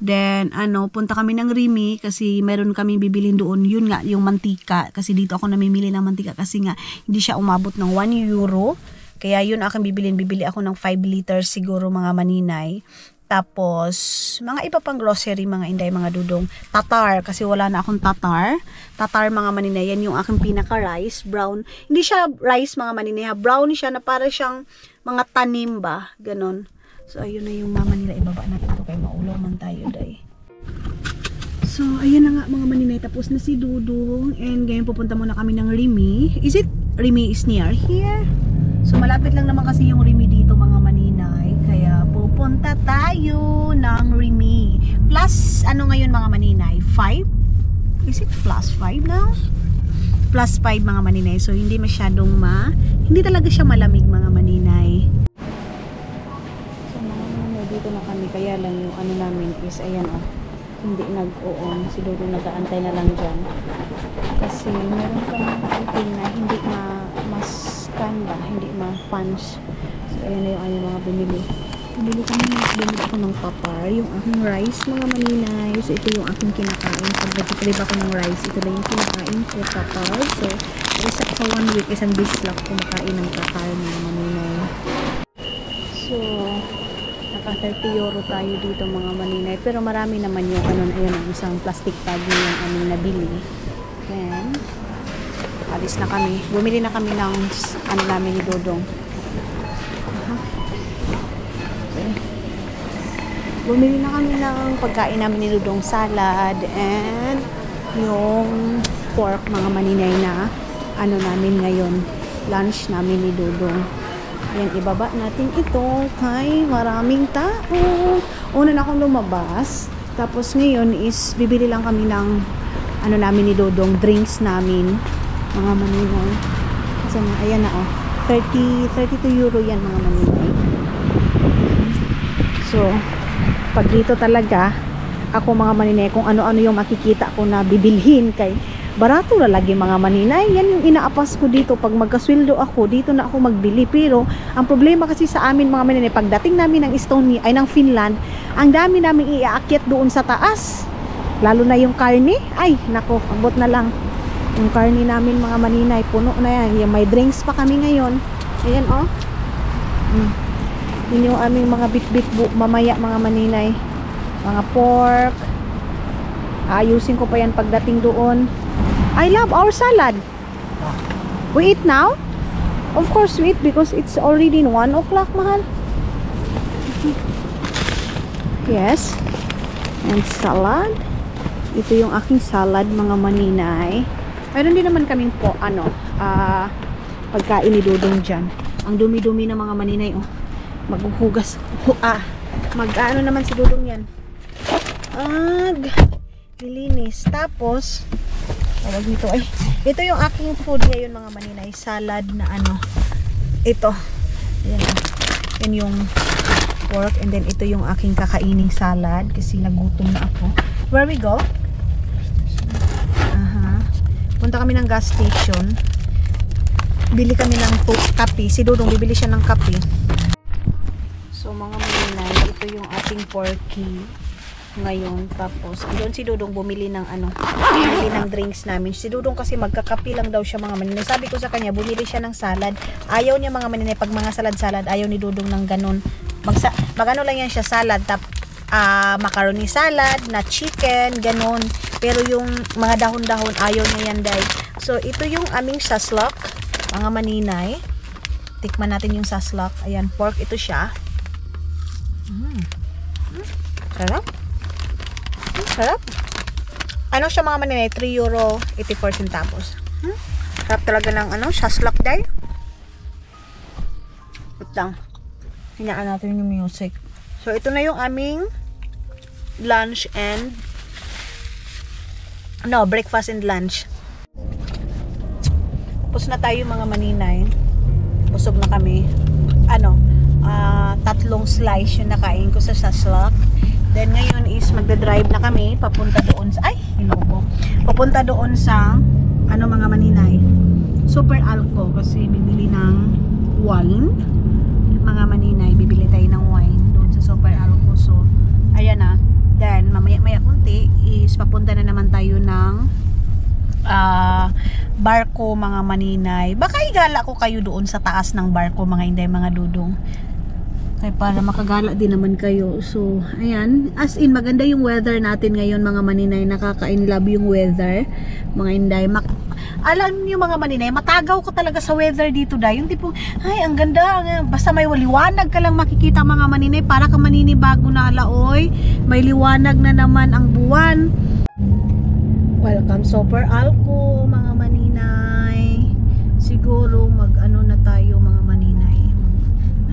Speaker 1: Then, punta kami ng Rimi kasi meron kami bibilin doon. Yun nga, yung mantika. Kasi dito ako namimili ng mantika kasi nga hindi siya umabot ng 1 euro. Kaya yun aking bibilin. Bibili ako ng 5 liters siguro mga maninay. Tapos, mga iba pang grocery, mga Inday, mga dudong. Tatar, kasi wala na akong tatar. Tatar, mga maninay, yan yung aking pinaka-rice, brown. Hindi siya rice, mga maninay, brown siya na para siyang mga tanim ba, ganon. So, ayun na yung mama nila, ibaba natin ito kay maulaw man tayo, day. So, ayun na nga, mga maninay, tapos na si Dudong. And ngayon, pupunta muna kami ng Rimi. Rimi is near here? So, malapit lang naman kasi yung Rimi dito, mga maninay. Kaya, pupunta tayo ng Rimi. Plus, ngayon mga maninay? 5? Is it plus 5 now? Plus 5 mga maninay. So, hindi masyadong hindi talaga siya malamig mga maninay. So, mga maninay, dito na kami. Kaya lang yung namin is, ayan hindi nag-on. Si Dodo nag-aantay na lang dyan. Kasi, meron kang item na hindi ma-scan ba? Hindi ma-punch. So, ayan na yung aming mga binili. Bumili ako ng papar, yung aking rice mga maninay. So ito yung aking kinakain. Pag nag-crave ako ng rice, ito lang yung kinakain ko, papar. So isa sa 1 week, isang beses lang kumakain ng papar mga maninay. So naka 30 euro tayo dito mga maninay. Pero marami naman yung ayan ang isang plastic bag yung aming nabili. Then alis na kami. Bumili na kami ng namin ni Dodong. Bumili na kami ng pagkain namin ni Dudong, salad and yung pork mga maninay na namin ngayon, lunch namin ni Dudong. Ayan, ibaba natin ito kay maraming tao. Una na akong lumabas, tapos ngayon is bibili lang kami ng namin ni Dudong, drinks namin mga maninay. So, ayan na 32 euro yan mga maninay. So pag dito talaga ako mga maninay, kung ano-ano yung makikita ko na bibilhin, kay barato na lagi mga maninay. Yan yung inaapas ko dito. Pag magkasweldo ako, dito na ako magbili. Pero ang problema kasi sa amin mga maninay, pagdating namin ng ng Finland, ang dami namin iaakyat doon sa taas, lalo na yung karne. Ay nako, abot na lang yung karne namin mga maninay, puno na yan. May drinks pa kami ngayon. Ayan yun yung aming mga bit-bit mamaya mga maninay, mga pork. Ayusin ko pa yan pagdating doon. I love our salad. We eat now? Of course we eat because it's already 1 o'clock mahal. Yes. And salad. Ito yung aking salad mga maninay. Mayroon din naman kaming pagkain ni Dudong dyan. Ang dumi-dumi na mga maninay maghuhugas. Naman si Dudong yan. Lilinis. Tapos tawag nito ito yung aking food ngayon mga maninay. Salad na ito. Ayan. Yan yung pork. And then ito yung aking kakaining salad kasi nagutom na ako. Where we go? Punta kami ng gas station. Bili kami ng kape. Si Dudong bibili siya ng kape. So mga maninay, ito yung ating porky. ngayon. Tapos, doon si Dudong bumili ng bumili ng drinks namin. Si Dudong kasi magkakapi lang daw siya mga maninay. Sabi ko sa kanya, bumili siya ng salad. Ayaw niya mga maninay, pag mga salad-salad, ayaw ni Dudong ng ganun. Magano lang yan siya, salad, macaroni salad, na chicken, ganun. Pero yung mga dahon-dahon, ayaw niya yan, day. So, ito yung aming saslok, mga maninay. Tikman natin yung saslok. Ayan, pork ito siya. Sarap. Sarap. Ano siya mga maninay? €3.84. Sarap talaga ng saslok, day. Itang. Hinaan natin yung music. So, ito na yung aming lunch and breakfast and lunch. Tapos na tayo mga maninay. Busog na kami. 3 slice yung nakain ko sa saslok. Then ngayon is magda-drive na kami papunta doon sa papunta doon sa mga maninay. Super Alco kasi bibili ng wine. Mga maninay, bibili tayo ng wine doon sa Super Alco. So, ayan na. Then mamaya-maya kunti is papunta na naman tayo ng barko mga maninay. Baka igala ko kayo doon sa taas ng barko mga inday, mga dudong. Kaya para makagala din naman kayo. So, ayan. As in, maganda yung weather natin ngayon mga maninay. Nakaka-inlove yung weather. Mga inday. Alam niyo mga maninay, matagaw ko talaga sa weather dito day. Yung tipong, ay, ang ganda. Basta may liwanag ka lang makikita mga maninay. Para ka maninibago na alaoy. May liwanag na naman ang buwan. Welcome Super Alco mga maninay. Siguro mag-ano na tayo mga maninay.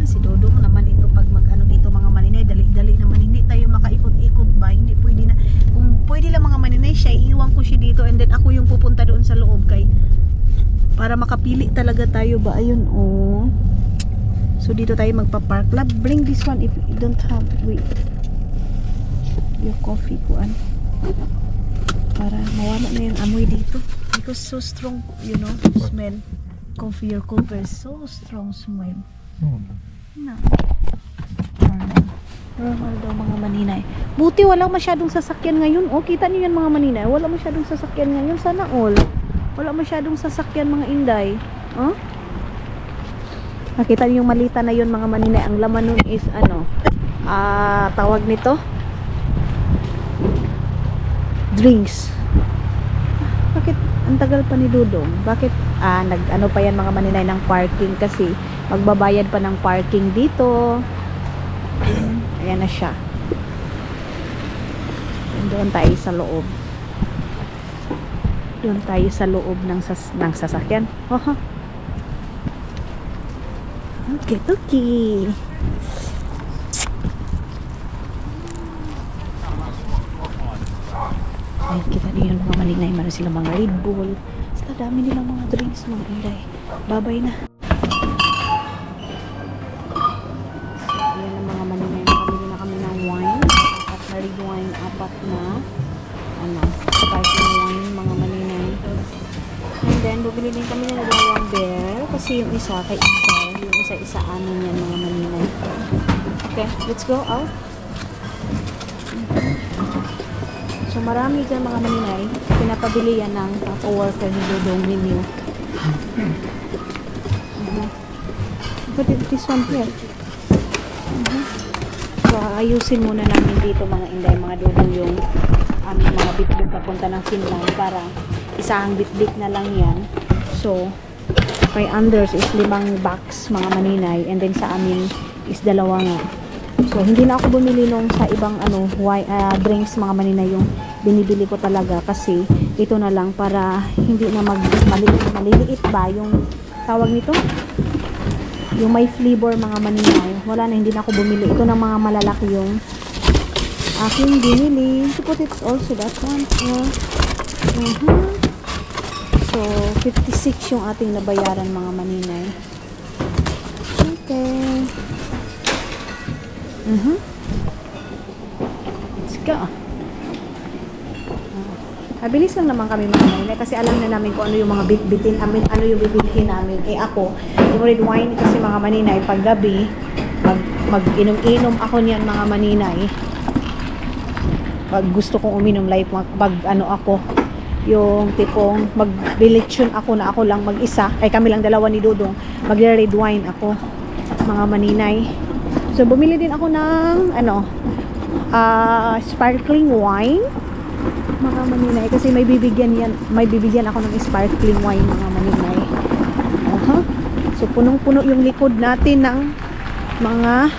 Speaker 1: Si Dodong naman ito pag mag-ano dito mga maninay, dali-dali naman, hindi tayo makaikot-ikot ba, hindi pwede na. Kung pwede lang mga maninay siya, iiwan ko siya dito and then ako yung pupunta doon sa loob para makapili talaga tayo ba. Ayun so dito tayo magpa-park. Love, bring this one if you don't have your coffee kuan para mawala na yung amoy dito because so strong, smell. Your coffee is so strong smell. Na. Normal daw mga maninay. Buti wala masyadong sasakyan ngayon. Kita niyo yan mga maninay. Wala masyadong sasakyan ngayon. Sana all. Wala masyadong sasakyan mga inday. Nakita niyo yung malita na yun mga maninay. Ang laman nun is tawag nito drinks. Bakit ang tagal pa ni Dudong? Bakit nag-ano pa yan mga maninay ng parking kasi magbabayad pa ng parking dito. Ayan na siya. Doon tayo sa loob. Doon tayo sa loob ng sasakyan. Okay. Ay, kita niyo mga maninay. Meron silang mga Red Bull. Basta dami nilang mga drinks mga inday. Babay na. Apat na sparkling wine mga maninay. And then bumili din kami ng dalawang beer kasi yung isa kay Isel, yung isa amin yan mga maninay. Okay, let's go out. So marami dyan mga maninay, pinapabili yan ng co-worker ni Dudong menu. But this one here. So, ayusin muna namin dito mga inday, mga dudong yung aming mga bitbit papunta ng Finland para isang bitbit na lang yan. So, kay Anders is 5 box mga maninay and then sa amin is 2 nga. So, hindi na ako bumili nung sa ibang drinks mga maninay yung binibili ko talaga kasi ito na lang para hindi na maliliit ba yung tawag nito? Yung may flavor mga maninay. Wala na, hindi na ako bumili. Ito na mga malalaki yung aking binili. To put it also that one. So, 56 yung ating nabayaran mga maninay. Okay. Let's go. Mabilis lang naman kami mga maninay kasi alam na namin kung ano yung mga bitbitin, ano yung bibilihin namin. Ako, yung red wine kasi mga maninay, pag gabi, mag-inom-inom ako niyan mga maninay. Pag gusto kong uminom, like pag ano ako, yung tipong magbelechon ako na ako lang mag-isa, ay kami lang dalawa ni Dudong, magre-red wine ako, mga maninay. So bumili din ako ng ano, sparkling wine, mga maninay, kasi may bibigyan ako ng sparkling wine, mga maninay. So punong-puno yung likod natin ng mga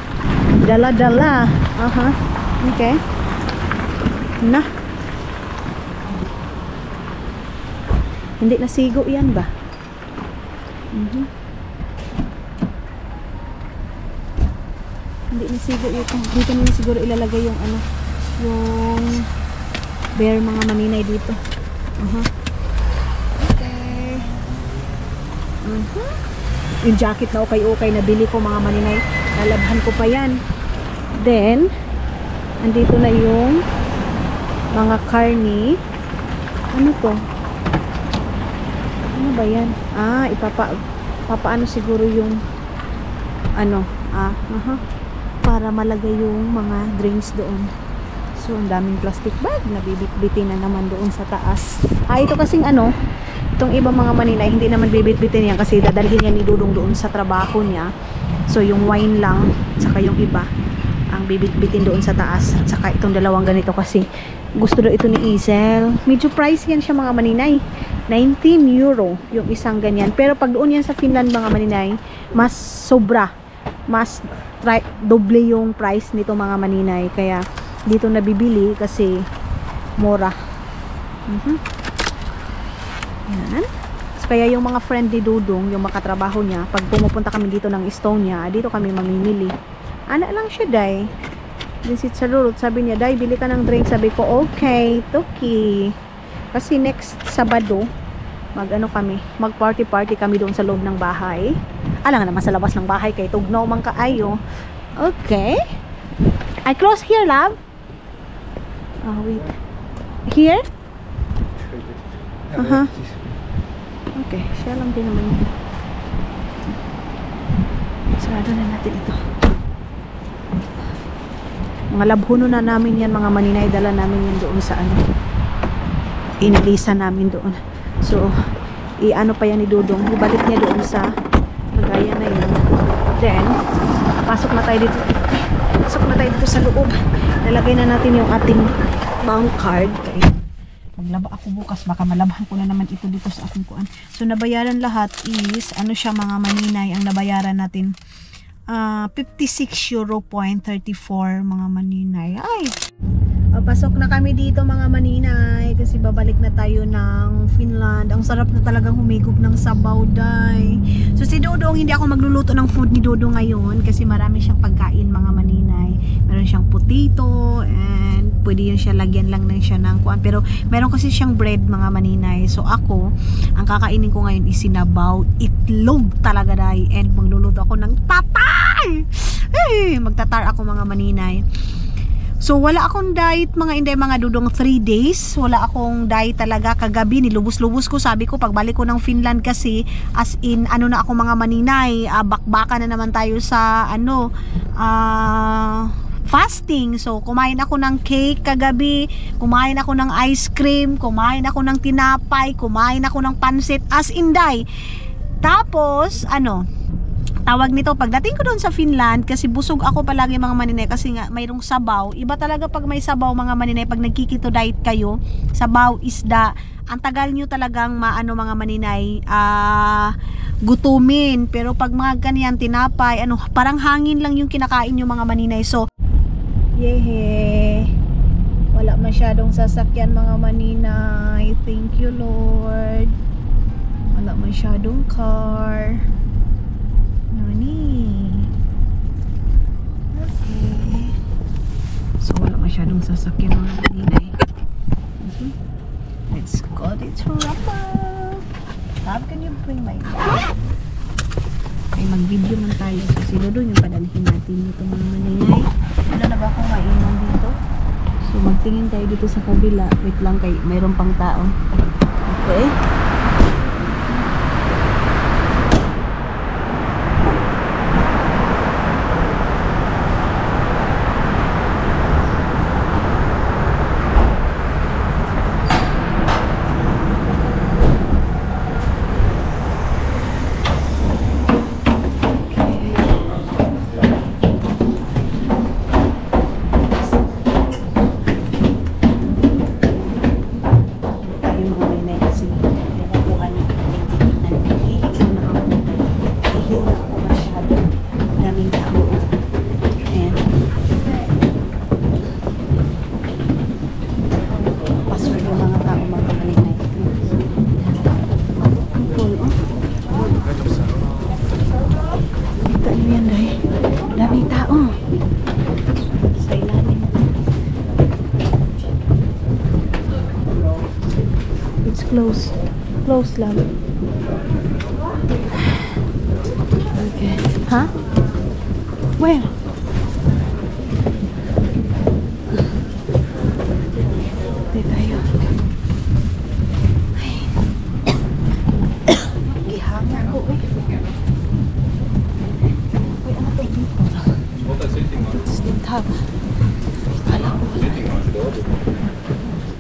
Speaker 1: dala-dala. Okay. Na. Hindi nasigo yan ba? Hindi nasigo ito. Dito na siguro ilalagay yung ano, yung bear, mga maninay dito. Okay. Yung jacket na okay na bili ko, mga maninay, lalabhan ko pa yan. Then andito na yung mga karni. Ano to? Ano ba yan? Papaano siguro yung ano, para malagay yung mga drinks doon. So ang daming plastic bag na bibit-bitin na naman doon sa taas. Ito kasing ano, itong ibang mga maninay, hindi naman bibit-bitin yan kasi dadalhin yan ni Dudong doon sa trabaho niya. So yung wine lang, saka yung iba ang bibit-bitin doon sa taas. At saka itong dalawang ganito kasi gusto daw ito ni Isel. Medyo pricey yan siya, mga maninay. 19 euro yung isang ganyan. Pero pag doon yan sa Finland, mga maninay, mas sobra. Mas doble yung price nito, mga maninay. Kaya dito nabibili kasi mura. Yan. So, kaya yung mga friend ni Dudong, yung makatrabaho niya, pag pumupunta kami dito ng Estonia, dito kami mamimili. Ana lang siya, day. Visit sa lurot, sabi niya, day, bili ka ng drink. Sabi ko, okay, Toki. Kasi next Sabado, mag-party kami doon sa loob ng bahay. Alam nga naman sa labas ng bahay, kay tugnaw man kaayo. Okay. I close here, love. Wait. Here? Okay, siya lang din naman yun. Sarado na natin ito. Mga labhuno na namin yan, mga maninay. Dala namin yan doon sa ano, inilisa namin doon. So i-ano pa yan ni Dudong, ibalik niya doon sa kagaya na yun. Then pasok na tayo dito sa loob. Nalagay na natin yung ating bank card. Okay. Maglaba ako bukas, baka malabhan ko na naman ito dito sa aking kuan. So nabayaran lahat is ano siya, mga maninay, ang nabayaran natin 56 euro point 34, mga maninay. Ay, pasok na kami dito, mga maninay, kasi babalik na tayo ng Finland. Ang sarap na talagang humigop ng sabaw, day. So si Dudong, hindi ako magluluto ng food ni Dudong ngayon kasi marami siyang pagkain, mga maninay. Meron siyang potato and pwede yun siya, lagyan lang siya ng kuan. Pero meron kasi siyang bread, mga maninay. So ako, ang kakainin ko ngayon is sinabaw, itlog talaga, day. And magluluto ako ng tatay. Magtatar ako, mga maninay. So wala akong diet, mga Inday, mga Dudong, 3 days. Wala akong diet talaga. Kagabi nilubos-lubos ko, sabi ko pagbalik ko ng Finland kasi as in ano na ako, mga maninay, bakbaka na naman tayo sa ano, fasting. So kumain ako ng cake kagabi, kumain ako ng ice cream, kumain ako ng tinapay, kumain ako ng pansit, as in, day. Tapos ano, tawag nito, pagdating ko doon sa Finland, kasi busog ako palagi, mga maninay, kasi nga mayroong sabaw. Iba talaga pag may sabaw, mga maninay, pag nagkikito diet kayo, sabaw, isda, ang tagal nyo talagang maano, mga maninay, gutumin. Pero pag mga ganyan, tinapay, ano, parang hangin lang yung kinakain nyo, mga maninay. So yehe, wala masyadong sasakyan, mga maninay. Thank you, Lord. Wala masyadong car. Okay. So wala masyadong sasakyan, mga maninay. Let's go. It's rubber. Love, can you bring my bag? Okay, mag-video man tayo. So si Dodo yung padalhin natin dito, mga maninay. Wala na ba akong mainom dito? So magtingin tayo dito sa kabila. Wait lang, kay mayroon pang tao. Okay. Close. Close lang. Okay. Ha? Where? Dito tayo. Ay. Gihanga ko eh. Uy, ano tayo dito? Sitting tab. Kala ko wala.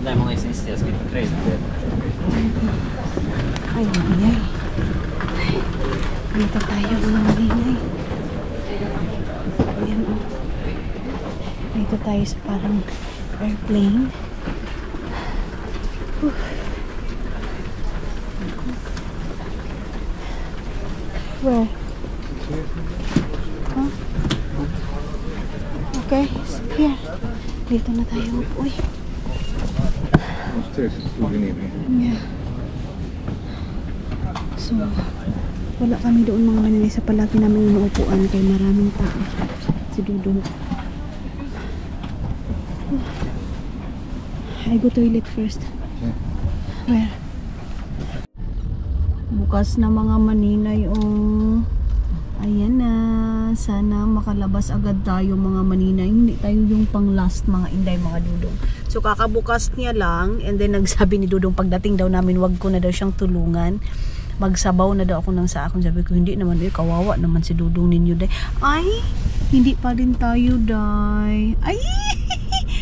Speaker 3: Nej, många insister ska inte crazy.
Speaker 1: Ay, maingay. Dito tayo mga maingay. Ayan o. Dito tayo sa parang airplane. Where? Huh? Okay, here. Dito na tayo. Uy. Yeah. So, wala kami doon mga manilay sa palagi namin inuupuan kay maraming tao. Si Dudong. I go toilet first. Where? Bukas na mga maninay oh. Ayan na. Sana makalabas agad tayo mga maninay. Hindi tayo yung pang last mga inday mga Dudong. So kakabukas niya lang and then nagsabi ni Dudong pagdating daw namin wag ko na daw siyang tulungan. Magsabaw na daw ako ng sa akin. Sabi ko hindi naman kawawa naman si Dudong ninyo day. Ay, hindi pa rin tayo day. Ay,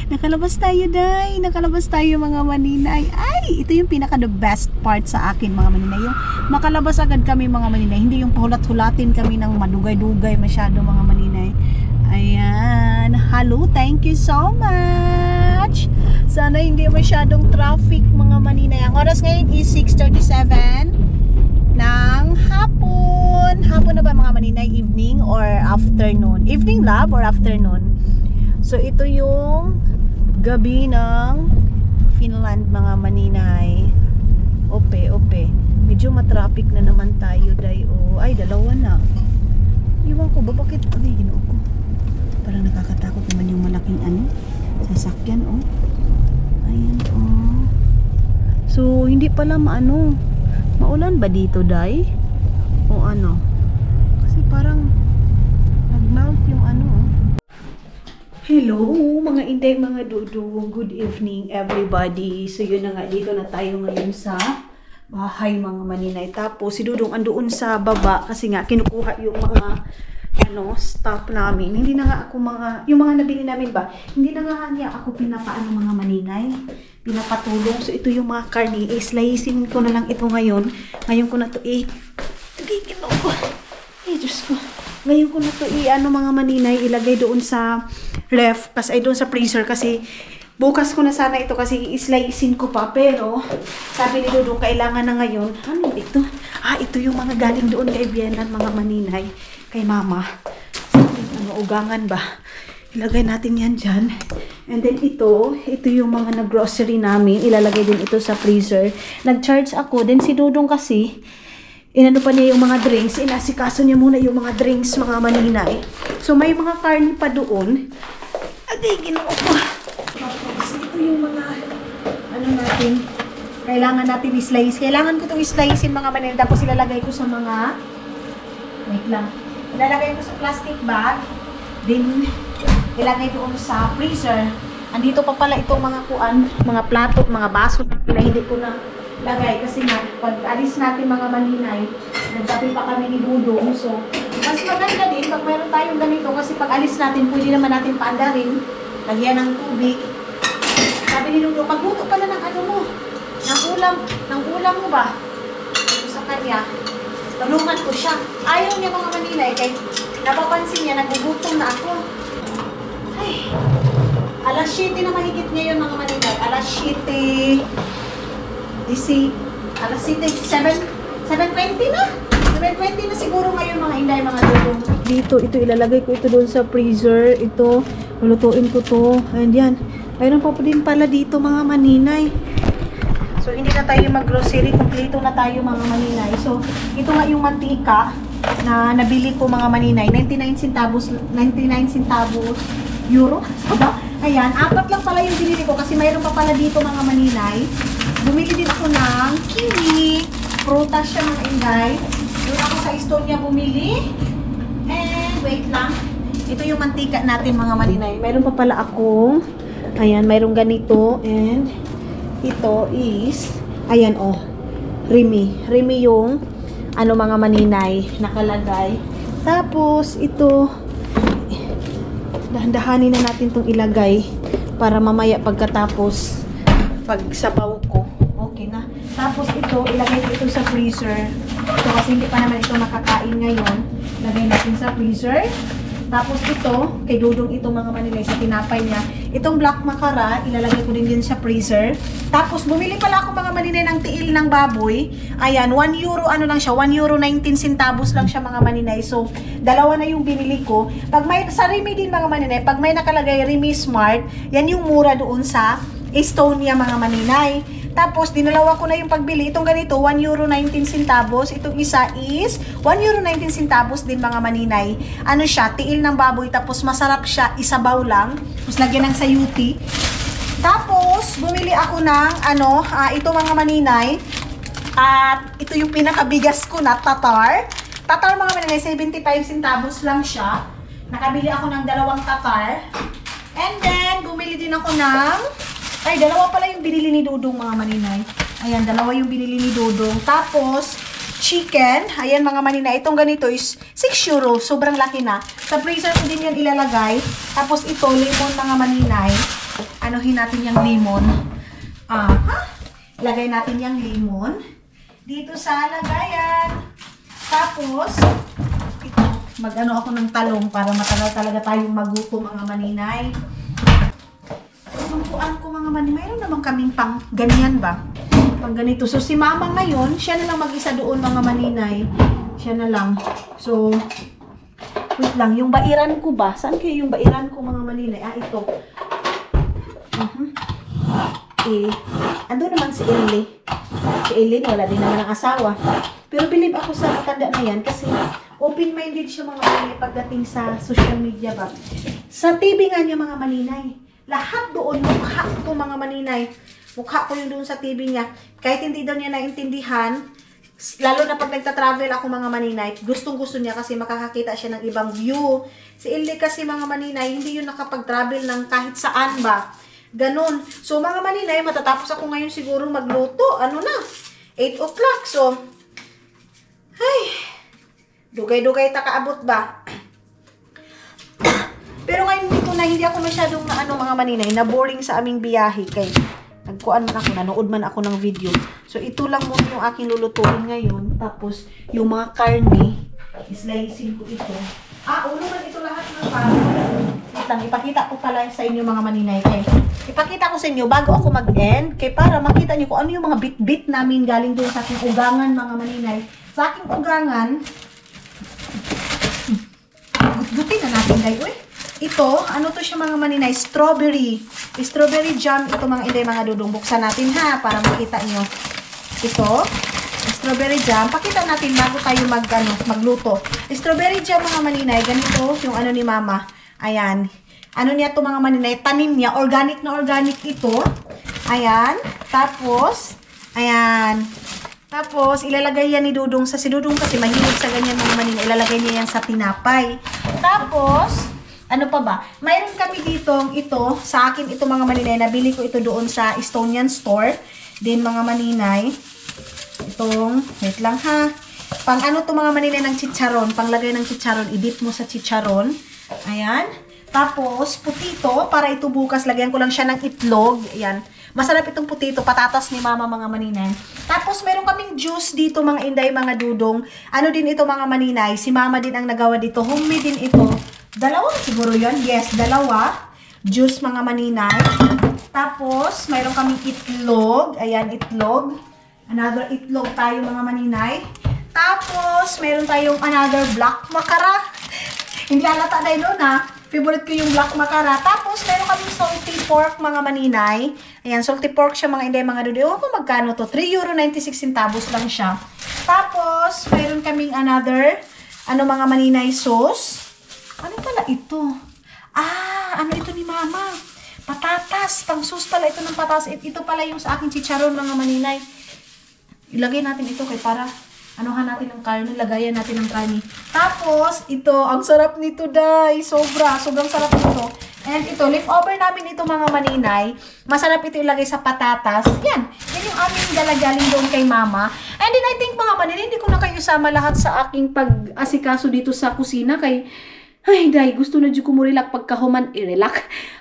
Speaker 1: nakalabas tayo day. Nakalabas tayo mga maninay. Ay, ito yung pinaka the best part sa akin mga maninay. Yung makalabas agad kami mga maninay. Hindi yung pahulat-hulatin kami ng madugay-dugay masyado mga maninay. Ayan. Hello, thank you so much. Sana hindi masyadong traffic mga maninay. Ang oras ngayon is 6:37 ng hapon. Hapon na ba mga maninay? Evening or afternoon? Evening lab or afternoon? So ito yung gabi ng Finland mga maninay. Ope. Medyo matraffic na naman tayo day. Oh, ay dalawa na. Iwan ko ba bakit? Ay, ginoo ko. Parang nakakatakot naman yung malaking ano, sasakyan oh. Ayan oh. So hindi pala maulan ba dito day? O ano? Kasi parang nag-melt yung ano oh. Hello mga inday mga Dudong. Good evening everybody. So yun na nga, dito na tayo ngayon sa bahay mga maninay. Tapos si Dudong andoon sa baba kasi nga kinukuha yung mga stuff namin. Hindi na nga ako yung mga nabili namin ba, hindi na nga niya ako pinapaano mga maninay, pinapatulong. So ito yung mga karni, slicein ko na lang ito ngayon. Ngayon ko na to Diyos ko. Ngayon ko na to mga maninay, ilagay doon sa ref, kasi ay doon sa freezer kasi bukas ko na sana ito kasi slicein ko pa, pero sabi ni Dudong kailangan na ngayon. Ano ito? Ito yung mga galing doon kay Vienna mga maninay, kay mama. Ugangan ba? Ilagay natin yan dyan. And then ito yung mga nag-grocery namin. Ilalagay din ito sa freezer. Nag-charge ako. Then si Dudong kasi, inano pa niya yung mga drinks. Inasikaso niya muna yung mga drinks, mga maninay. So may mga karni pa doon. Agay, ginoo ko. Tapos ito yung mga, natin. Kailangan natin i-slice. Kailangan ko itong i-slicein mga maninay. Tapos ilalagay ko sa mga, wait lang. Ilalagay ko sa plastic bag. Then, ilagay doon sa freezer. Andito pa pala itong mga mga plato, mga baso na hindi ko na lagay. Kasi nga, pag alis natin mga maninay, nagtabi pa kami ni Dudong. So, mas maganda din pag meron tayong ganito. Kasi pag alis natin, pwede naman natin paandarin. Lagyan ng tubig. Sabi ni Dudong, pagluto pala ng ano mo. Ng ulam mo ba? Sa kanya. Tulungan ko siya. Ayaw niya mga maninay. Kaya napapansin niya, nagugutom na ako. Ay, alas 7 na mahigit ngayon mga maninay. Alas 7. Alas 7. 7:20 na. 7:20 na siguro ngayon mga inday, mga Dudong. Dito, ito ilalagay ko ito doon sa freezer. Ito, lulutuin ko to. And yan. Mayroon pa din pala dito mga maninay. So, hindi na tayo mag-grocery. Kompleto na tayo mga maninay. So, ito nga yung mantika na nabili ko mga maninay. 99 centavos euro. Diba? Ayan. 4 lang pala yung binili ko kasi mayroon pa pala dito mga maninay. bumili din ako ng kiwi. Prutas siya mga inday. Doon ako sa Estonia bumili. And wait lang. Ito yung mantika natin mga maninay. Mayroon pa pala akong, ayan, mayroong ganito. And ito is, ayan oh, Rimi. Rimi yung, ano mga maninay, nakalagay. Tapos ito, dahan-dahanin na natin itong ilagay para mamaya pagkatapos, pag sabaw ko, okay na. Tapos ito, ilagay ko ito sa freezer. Ito kasi hindi pa naman ito makakain ngayon. Lagay natin sa freezer. Tapos ito, kay Dudong ito mga maninay sa tinapay niya. Itong black macara, ilalagay ko din sa freezer. Tapos bumili pala ako mga maninay ng tiil ng baboy. Ayan, 1 euro ano lang siya, 1 euro 19 centavos lang siya mga maninay. So, dalawa na yung binili ko. Pag may, sa Rimi din mga maninay, pag may nakalagay Rimi Smart, yan yung mura doon sa Estonia mga maninay. Tapos, dinalawa ko na yung pagbili. Itong ganito, 1 euro 19 centavos. Itong isa is 1 euro 19 centavos din mga maninay. Ano siya, tiil ng baboy. Tapos, masarap siya, isabaw lang. Tapos, lagyan ng sayuti. Tapos, bumili ako ng, ito mga maninay. At, ito yung pinakabigas ko na, tatar. Tatar mga maninay, 75 centavos lang siya. Nakabili ako ng 2 tatar. And then, bumili din ako ng, ay, 2 pala yung binili ni Dudong mga maninay. Ayan, 2 yung binili ni Dudong. Tapos, chicken. Ayan mga maninay. Itong ganito is 6 euro. Sobrang laki na. Sa freezer ko din yan ilalagay. Tapos ito, lemon mga maninay. Anuhin natin yung lemon. Lagay natin yung lemon. Dito sa lagayan. Tapos, ito, mag-ano ako ng talong para matagal talaga tayong magutom mga maninay. Tungkuan ko mga maninay, mayroon naman kaming pang ganyan ba? Pang ganito. So, si mama ngayon, siya na lang mag-isa doon mga maninay. Siya na lang. So, wait lang. Yung bairan ko ba? Saan kayo yung bairan ko mga maninay? Ito. Ando naman si Ellie. Si Ellie, wala din naman ang asawa. Pero believe ako sa matanda na yan kasi open-minded siya mga maninay pagdating sa social media ba? Sa TV nga niya mga maninay. Lahat doon, mukha ko mga maninay. Mukha ko yung doon sa TV niya. Kahit hindi daw niya naintindihan, lalo na pag nagta-travel ako mga maninay, gustong-gusto niya kasi makakakita siya ng ibang view. Si Ellie kasi mga maninay, hindi yun nakapag-travel ng kahit saan ba. Ganon. So mga maninay, matatapos ako ngayon siguro magluto. Ano na? 8 o'clock. So, ay, dugay-dugay takaabot ba? Pero ngayon hindi ako masyadong mga maninay, na boring sa aming biyahe kay nagkuan man ako, nanood man ako ng video. So ito lang muna yung aking lulutuin ngayon. Tapos yung mga karne, islicing ko ito. Ulo man ito lahat ng parang. Ipakita ko pala sa inyo mga maninay kay. Ipakita ko sa inyo bago ako mag-end kay para makita niyo kung ano yung mga bit-bit namin galing doon sa aking ugangan mga maninay. Sa aking ugangan, gutin na natin guys. Uy. Ito, ano to siya mga maninay? Strawberry. Strawberry jam. Ito mga inday mga Dudong. Buksan natin ha, para makita nyo. Ito, strawberry jam. Pakita natin bago tayo magluto. Strawberry jam mga maninay. Ganito yung ano ni mama. Ayan. Ano niya to mga maninay? Tanim niya. Organic na organic ito. Ayan. Tapos, ayan. Tapos, ilalagay yan ni Dudong. Si Dudong kasi mahilig sa ganyan mga maninay. Ilalagay niya yan sa tinapay. Tapos, ano pa ba? Mayroon kami ditong ito, sa akin ito mga maninay, nabili ko ito doon sa Estonian store. Din mga maninay, itong, wait lang ha, pang ano to mga maninay ng chicharon, panglagay ng chicharon, i-dip mo sa chicharon. Ayan. Tapos, putito, para ito bukas, lagyan ko lang siya ng itlog. Ayan. Masarap itong putito, patatas ni mama mga maninay. Tapos, meron kaming juice dito mga inday, mga Dudong. Ano din ito mga maninay, si mama din ang nagawa dito. Homemade din ito. 2 siguro yun. Yes, 2. Juice mga maninay. Tapos, mayroon kaming itlog. Ayan, itlog. Another itlog tayo mga maninay. Tapos, mayroon tayong another black macara. Hindi halata na yun ha. Favorite ko yung black macara. Tapos, meron kaming salty pork mga maninay. Ayan, salty pork siya mga inday, mga Dudu. Ewan ko magkano to. 3 euro 96 centavos lang siya. Tapos, mayroon kaming another, mga maninay sauce. Ano pala ito? Ano ito ni mama? Patatas. Pang sus pala ito ng patatas. Ito pala yung sa aking chicharon mga maninay. Ilagay natin ito kay para anuhan natin ng karne. Lagayan natin ng karne. Tapos, ito. Ang sarap nito, day. Sobrang sarap nito. And ito, leftover namin ito mga maninay. Masarap ito ilagay sa patatas. Yan. Yan yung aming dalagaling doon kay mama. And then I think mga maninay, hindi ko na kayo sama lahat sa aking pag-asikaso dito sa kusina. Ay, day, gusto na dyan ko mo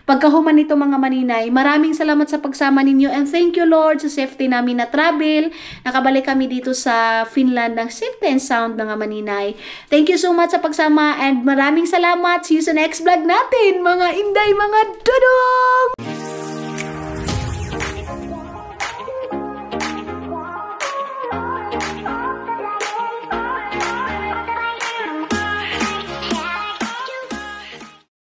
Speaker 1: pagkahuman nito mga maninay. Maraming salamat sa pagsama ninyo. And thank you Lord sa safety namin na travel. Nakabalik kami dito sa Finland ng safety and sound mga maninay. Thank you so much sa pagsama and maraming salamat. See you sa next vlog natin mga inday, mga dudong!